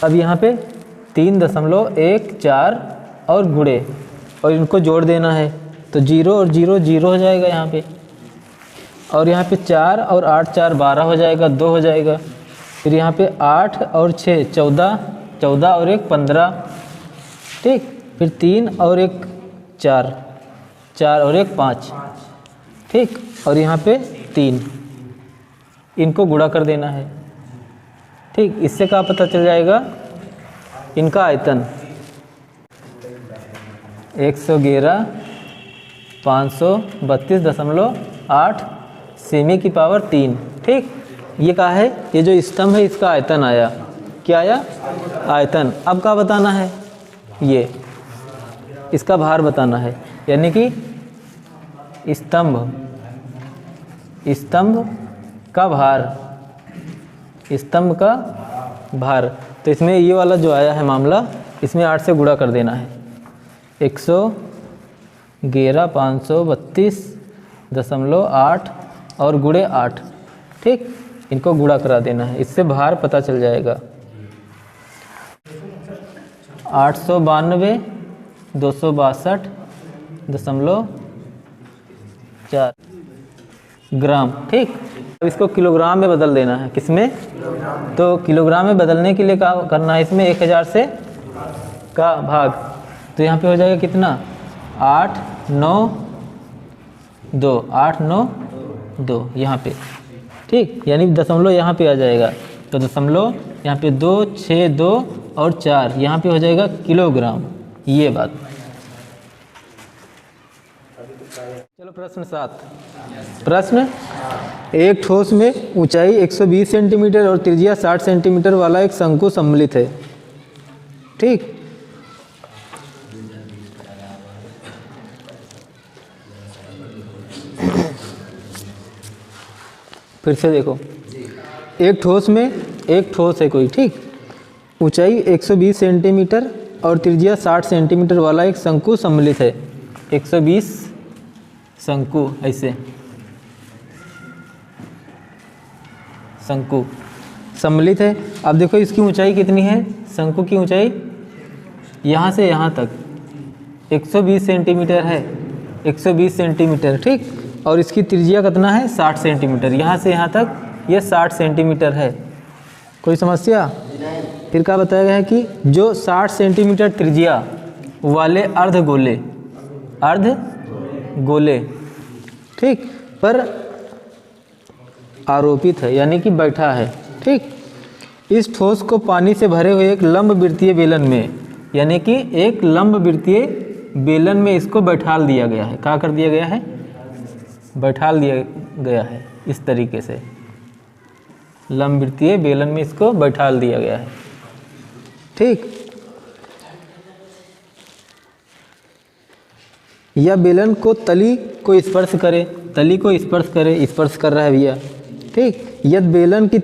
अब यहाँ पे 3.14 और गुणे और इनको जोड़ देना है तो 0 और 0 0 हो जाएगा यहाँ पे, और यहाँ पे 4 और 8 4 12 हो जाएगा, 2 हो जाएगा। फिर यहाँ पे 8 और 6 14, 14 और 1 15। ठीक, फिर 3 और 1 4, 4 और 1 5। ठीक, और यहाँ पे 3, इनको गुणा कर देना है। ठीक, इससे क्या पता चल जाएगा इनका आयतन 111 532.8 सेमी की पावर 3। ठीक, ये क्या है, ये जो स्तंभ है इसका आयतन आया, क्या आया, आयतन। अब क्या बताना है, ये इसका भार बताना है, यानी कि स्तंभ का भार, स्तंभ का भार। तो इसमें ये वाला जो आया है मामला, इसमें 8 से गुणा कर देना है, 111,532.8 और गुणे 8, ठीक, इनको गुणा करा देना है, इससे भार पता चल जाएगा। 892,262.4 ग्राम, ठीक। अब इसको किलोग्राम में बदल देना है, किसमें, तो किलोग्राम में बदलने के लिए क्या करना है, इसमें 1000 से का भाग, तो यहाँ पे हो जाएगा कितना, 892 यहाँ पे, ठीक, यानी दशमलव यहाँ पे आ जाएगा, तो दशमलव यहाँ पे 2, 6, 2 और 4 यहाँ पे हो जाएगा किलोग्राम, ये बात। चलो प्रश्न 7। प्रश्न, एक ठोस में ऊंचाई 120 सेंटीमीटर और त्रिज्या 60 सेंटीमीटर वाला एक शंकु सम्मिलित है, ठीक। फिर से देखो, एक ठोस है कोई, ठीक, ऊंचाई 120 सेंटीमीटर और त्रिज्या 60 सेंटीमीटर वाला एक शंकु सम्मिलित है। 120 शंकु, ऐसे शंकु सम्मिलित है। अब देखो इसकी ऊंचाई कितनी है, शंकु की ऊंचाई यहाँ से यहाँ तक 120 सेंटीमीटर है, 120 सेंटीमीटर, ठीक, और इसकी त्रिज्या कितना है, 60 सेंटीमीटर, यहाँ से यहाँ तक ये 60 सेंटीमीटर है। कोई समस्या? फिर क्या बताया गया है कि जो 60 सेंटीमीटर त्रिज्या वाले अर्धगोले ठीक पर आरोपित है, यानी कि बैठा है, ठीक। इस ठोस को पानी से भरे हुए एक लंबवृत्तीय बेलन में, यानी कि एक लंबवृत्तीय बेलन में इसको बैठाल दिया गया है। क्या कर दिया गया है, बैठाल दिया गया है, इस तरीके से लंबवृत्तीय बेलन में इसको बैठाल दिया गया है, ठीक। यह बेलन को तली को स्पर्श करे, तली को स्पर्श करे, स्पर्श कर रहा है भैया, ठीक। यदि बेलन की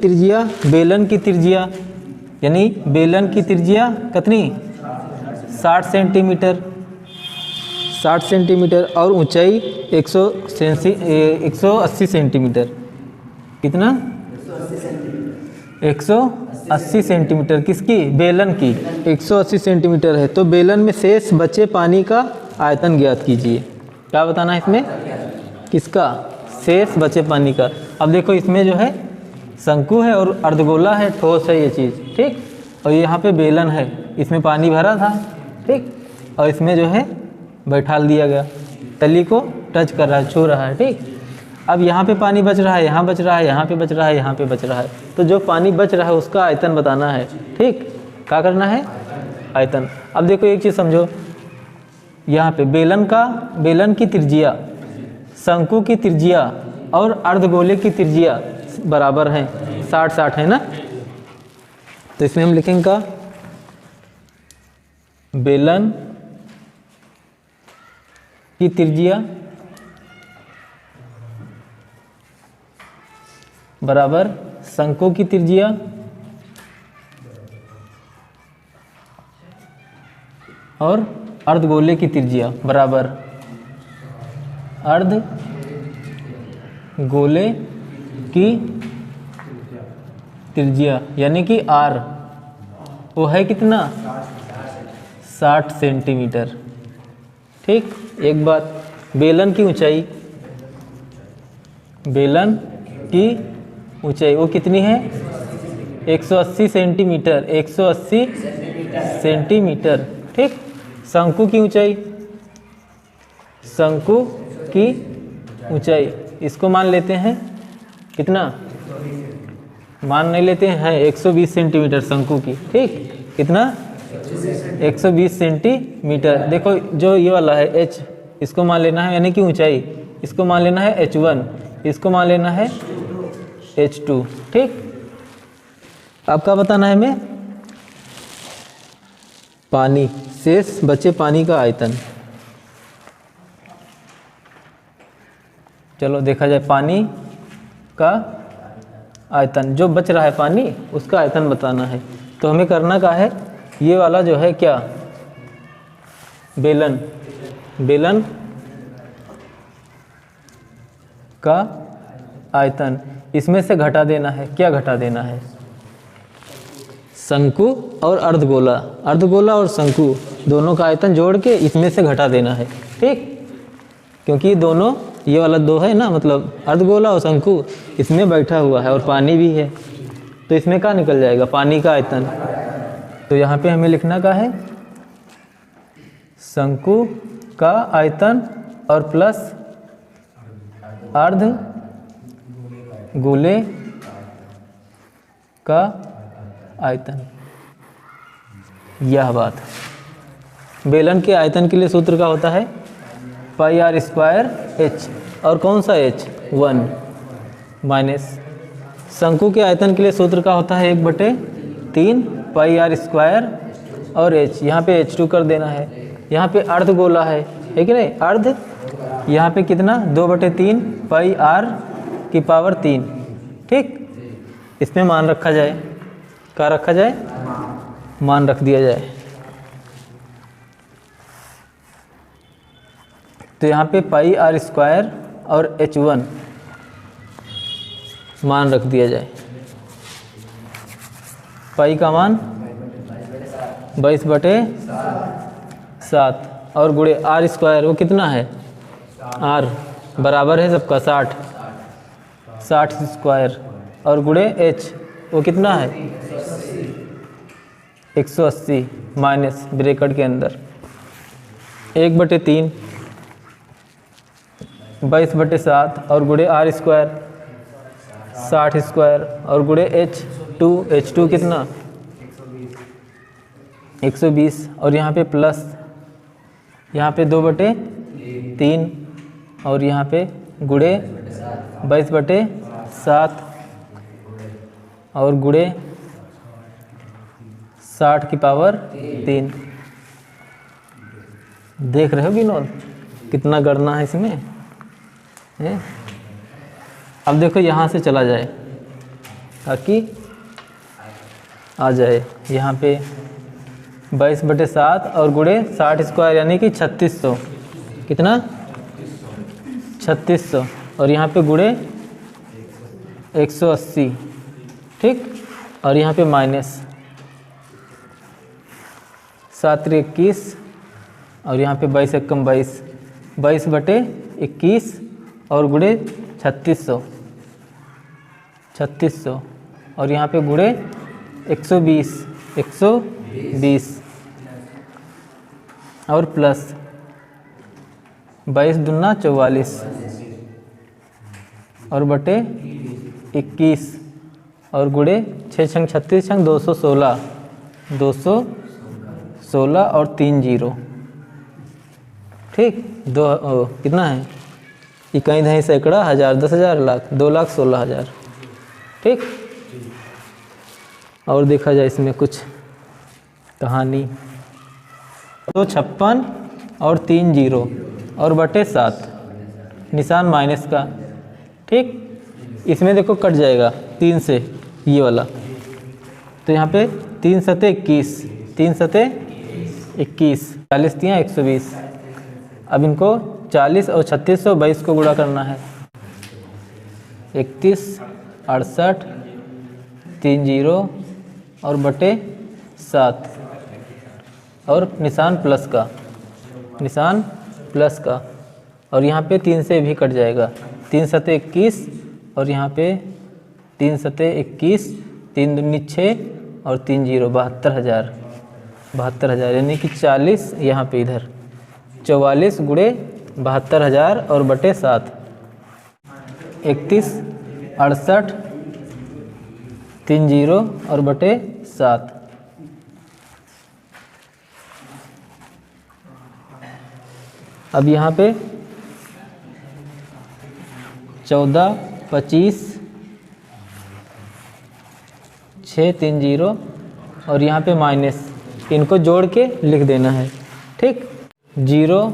त्रिज्या यानी बेलन की त्रिज्या कितनी, 60 सेंटीमीटर और ऊंचाई 180 सेंटीमीटर, कितना, 180 सेंटीमीटर, किसकी, बेलन की 180 सेंटीमीटर है। तो बेलन में शेष बचे पानी का आयतन ज्ञात कीजिए। क्या बताना है इसमें, किसका, शेष बचे पानी का। अब देखो इसमें जो है शंकु है और अर्धगोला है, ठोस है ये चीज़, ठीक, और यहाँ पे बेलन है, इसमें पानी भरा था, ठीक, और इसमें जो है बैठाल दिया गया, तली को टच कर रहा है, छू रहा है, ठीक। अब यहाँ पे पानी बच रहा है, यहाँ बच रहा है, यहाँ पे बच रहा है, यहाँ पे बच रहा है, तो जो पानी बच रहा है उसका आयतन बताना है, ठीक। क्या करना है, आयतन। अब देखो एक चीज़ समझो, यहाँ पे बेलन की त्रिज्या, शंकु की त्रिज्या और अर्धगोले की त्रिज्या बराबर हैं, 60-60 है ना। तो इसमें हम लिखेंगे का बेलन की त्रिज्या बराबर शंकु की त्रिज्या और अर्धगोले की त्रिज्या बराबर अर्धगोले की त्रिज्या, यानी कि R वो है कितना, 60 सेंटीमीटर, ठीक। एक बात, बेलन की ऊंचाई वो कितनी है, 180 सेंटीमीटर, 180 सेंटीमीटर, ठीक। शंकु की ऊंचाई इसको मान लेते हैं कितना, मान नहीं लेते हैं 120 सेंटीमीटर शंकु की, ठीक, कितना, 120 सेंटीमीटर। देखो जो ये वाला है H, इसको मान लेना है, यानी कि ऊंचाई, इसको मान लेना है H1, इसको मान लेना है H2। ठीक, अब क्या बताना है हमें? पानी, शेष बचे पानी का आयतन। चलो देखा जाए, पानी का आयतन, जो बच रहा है पानी उसका आयतन बताना है। तो हमें करना क्या है, ये वाला जो है क्या, बेलन, बेलन का आयतन, इसमें से घटा देना है। क्या घटा देना है? शंकु और अर्धगोला, अर्धगोला और शंकु दोनों का आयतन जोड़ के इसमें से घटा देना है। ठीक, क्योंकि दोनों, ये वाला दो है ना, मतलब अर्धगोला और शंकु इसमें बैठा हुआ है और पानी भी है, तो इसमें क्या निकल जाएगा? पानी का आयतन। तो यहाँ पे हमें लिखना क्या है? शंकु का आयतन और प्लस अर्ध गोले का आयतन। यह बात, बेलन के आयतन के लिए सूत्र का होता है पाई आर स्क्वायर एच, और कौन सा एच? 1 माइनस शंकु के आयतन के लिए सूत्र का होता है 1/3 पाई आर स्क्वायर और एच, यहाँ पे H2 कर देना है। यहाँ पे अर्ध गोला है कि नहीं? अर्ध, यहाँ पे कितना? 2/3 पाई आर की पावर 3। ठीक, इसमें मान रखा जाए। क्या रखा जाए? मान रख दिया जाए। तो यहाँ पे पाई आर स्क्वायर और H1 मान रख दिया जाए। पाई का मान 22/7 और गुणे आर स्क्वायर, वो कितना है? आर बराबर है सबका 60 स्क्वायर, और गुणे एच, वो कितना है? 180 माइनस ब्रैकेट के अंदर 1/3 22/7 और गुणे आर स्क्वायर 60 स्क्वायर और गुणे H2 कितना? 120, और यहाँ पे प्लस, यहाँ पे 2/3 और यहाँ पे गुणे 22/7 और गुणे 60 की पावर 3। देख रहे हो विनोद कितना गणना है इसमें है? अब देखो यहाँ से चला जाए ताकि आ जाए। यहाँ पे 22/7 और गुणे 60 स्क्वायर यानी कि 3600, कितना? 3600, और यहाँ पे गुणे 180। ठीक, और यहाँ पे माइनस 7 21 और यहाँ पे 22 एकम 22, 22/21 और गुणे 3600 और यहाँ पे गुणे 120 और प्लस 22 दूना 44 और बटे 21 और गुणे 6 छंग 36 छंग 216 और 3 0। ठीक, कितना है? इकाई दहाई सैकड़ा, हज़ार, 10,000, लाख, 2,16,000। ठीक, और देखा जाए इसमें कुछ कहानी। 256 और 3 0 और बटे 7, निशान माइनस का। ठीक, इसमें देखो कट जाएगा 3 से ये वाला, तो यहाँ पे 3 सते 21, 3 सते 21, 40 3 120। अब इनको 40 और 3622 को गुणा करना है। 31 68 3 0 और बटे 7 और निशान प्लस का, और यहाँ पे 3 से भी कट जाएगा। 3 सते 21 और यहाँ पे 3 सते 21, 3 दूनी 6 और 3 0 72,000 यानी कि 40, यहाँ पे इधर 44 गुणे 72,000 और बटे 7, 31 68 3 0 और बटे 7। अब यहाँ पे 14 25 6 3 0 और यहाँ पे माइनस, इनको जोड़ के लिख देना है। ठीक, 0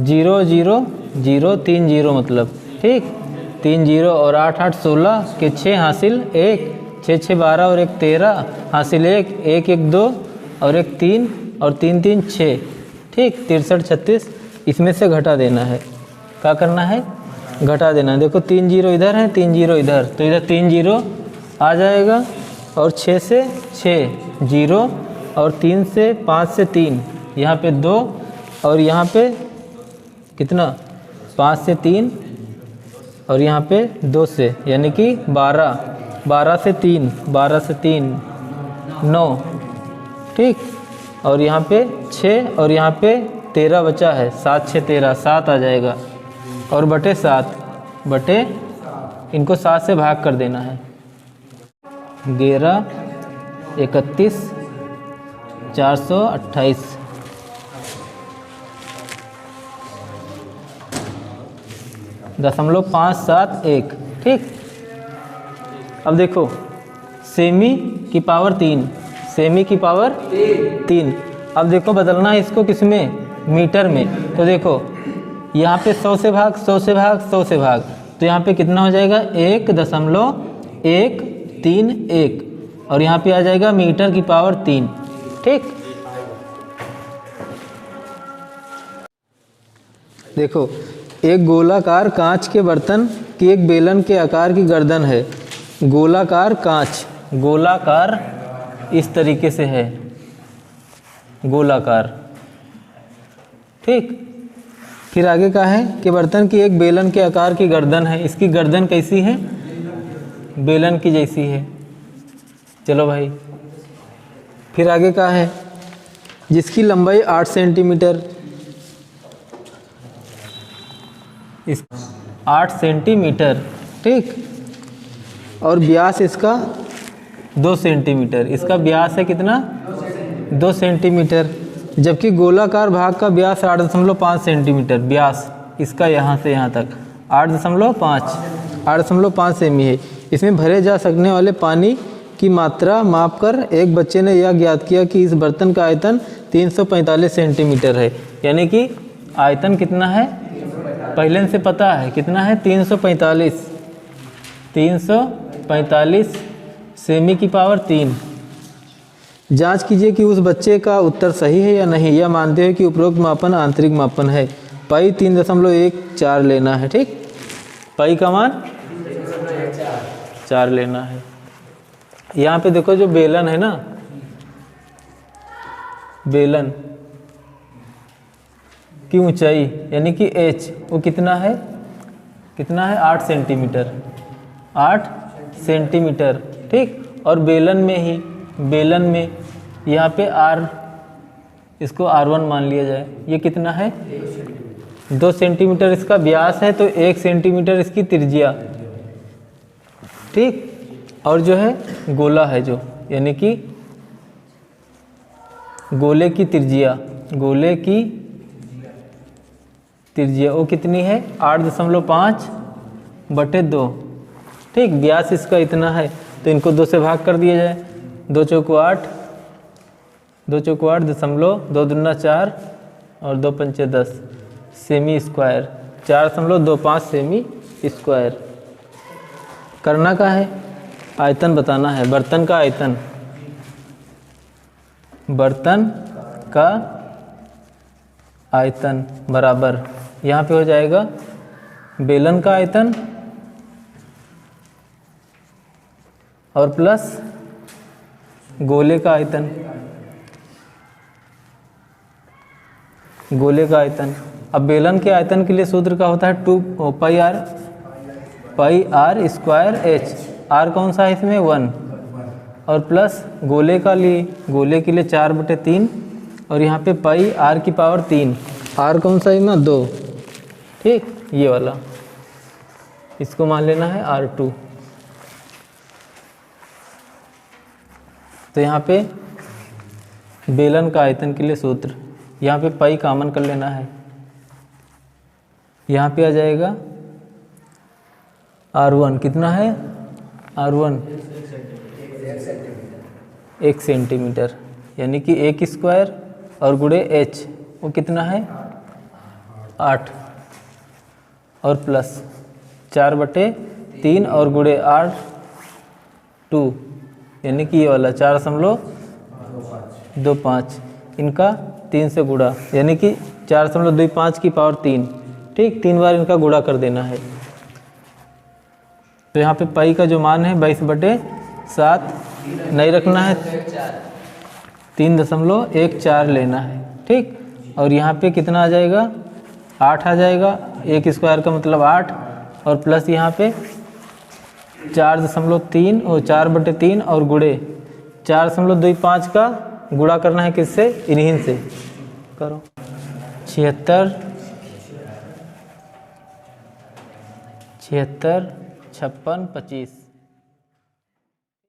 0 0 0 3 0 मतलब, ठीक, 3 0 और 8 8 16 के 6 हासिल 1, 6 6 12 और 1 13 हासिल 1, 1 1 2 और 1 3 और 3 3 6, ठीक, 63 36। इसमें से घटा देना है। क्या करना है? घटा देना है। देखो 3 0 इधर है, 3 0 इधर, तो इधर 3 0 आ जाएगा और 6 से 6 0 और 3 से 5 से 3, यहाँ पे 2 और यहाँ पे कितना 5 से 3 और यहाँ पे 2 से, यानी कि 12, 12 से 3, 12 से 3 9, ठीक, और यहाँ पे 6 और यहाँ पे 13 बचा है, 7 6 13, 7 आ जाएगा और बटे 7, बटे इनको 7 से भाग कर देना है। 11 31 428 .571, ठीक। अब देखो सेमी की पावर 3, सेमी की पावर 3। अब देखो बदलना है इसको किस में? मीटर में। तो देखो यहाँ पे 100 से भाग, 100 से भाग, 100 से भाग, तो यहाँ पे कितना हो जाएगा? 1.131 और यहाँ पे आ जाएगा मीटर की पावर 3, ठीक। देखो एक गोलाकार कांच के बर्तन की एक बेलन के आकार की गर्दन है। गोलाकार कांच, गोलाकार इस तरीके से है, गोलाकार, ठीक। फिर आगे का है कि बर्तन की एक बेलन के आकार की गर्दन है। इसकी गर्दन कैसी है? बेलन की जैसी है। चलो भाई, फिर आगे का है जिसकी लंबाई 8 सेंटीमीटर, इस 8 सेंटीमीटर, ठीक, और व्यास इसका 2 सेंटीमीटर। इसका व्यास है कितना? 2 सेंटीमीटर, जबकि गोलाकार भाग का व्यास 8.5 सेंटीमीटर। व्यास इसका यहाँ से यहाँ तक 8.5 सेमी है। इसमें भरे जा सकने वाले पानी की मात्रा मापकर एक बच्चे ने यह ज्ञात किया कि इस बर्तन का आयतन 345 सेंटीमीटर है। यानी कि आयतन कितना है पहले से पता है, कितना है? 345 सेमी की पावर 3। जांच कीजिए कि उस बच्चे का उत्तर सही है या नहीं। यह मानते हैं कि उपरोक्त मापन आंतरिक मापन है। पाई 3.14 लेना है, ठीक। पाई का मान 4 लेना है। यहाँ पे देखो जो बेलन है ना, बेलन की ऊंचाई यानी कि h वो कितना है? कितना है? 8 सेंटीमीटर, 8 सेंटीमीटर, ठीक। और बेलन में ही, बेलन में यहाँ पे r, इसको r1 मान लिया जाए। ये कितना है? 2 सेंटीमीटर इसका व्यास है, तो 1 सेंटीमीटर इसकी त्रिज्या, ठीक। और जो है गोला है जो, यानी कि गोले की त्रिज्या, गोले की त्रिज्या वो कितनी है? 8.5/2, ठीक। व्यास इसका इतना है, तो इनको 2 से भाग कर दिया जाए। 2 चौको 8, 2 चौको 8, 2 दूना 4 और 2 पंचे 10 सेमी स्क्वायर, 4.25 सेमी स्क्वायर। करना का है? आयतन बताना है, बर्तन का आयतन, बर्तन का आयतन बराबर, यहाँ पे हो जाएगा बेलन का आयतन और प्लस गोले का आयतन, गोले का आयतन। अब बेलन के आयतन के लिए सूत्र का होता है 2 पाई आर स्क्वायर एच। आर कौन सा है इसमें? 1, और प्लस गोले का लिए, गोले के लिए 4/3 और यहाँ पे पाई आर की पावर 3। आर कौन सा है ना? 2, ठीक। ये वाला इसको मान लेना है R2। तो यहाँ पे बेलन का आयतन के लिए सूत्र, यहाँ पे पाई कॉमन कर लेना है, यहाँ पे आ जाएगा R1 कितना है? R1 1 सेंटीमीटर, यानी कि 1 स्क्वायर और गुणे h वो कितना है 8 और प्लस 4/3 और गुणे 8 2, यानी कि ये वाला 4.25, इनका 3 से गुणा, यानी कि 4.25 की पावर 3, ठीक 3 बार इनका गुणा कर देना है। तो यहाँ पे पाई का जो मान है 22/7 नहीं रखना है, 3.14 लेना है, ठीक। और यहाँ पे कितना आ जाएगा 8 आ जाएगा, 1 स्क्वायर का मतलब 8 और प्लस यहाँ पे 4.3 और 4/3 और गुणे 4.25 का गुणा करना है किससे, इन्हीं से करो। 76 56 56 25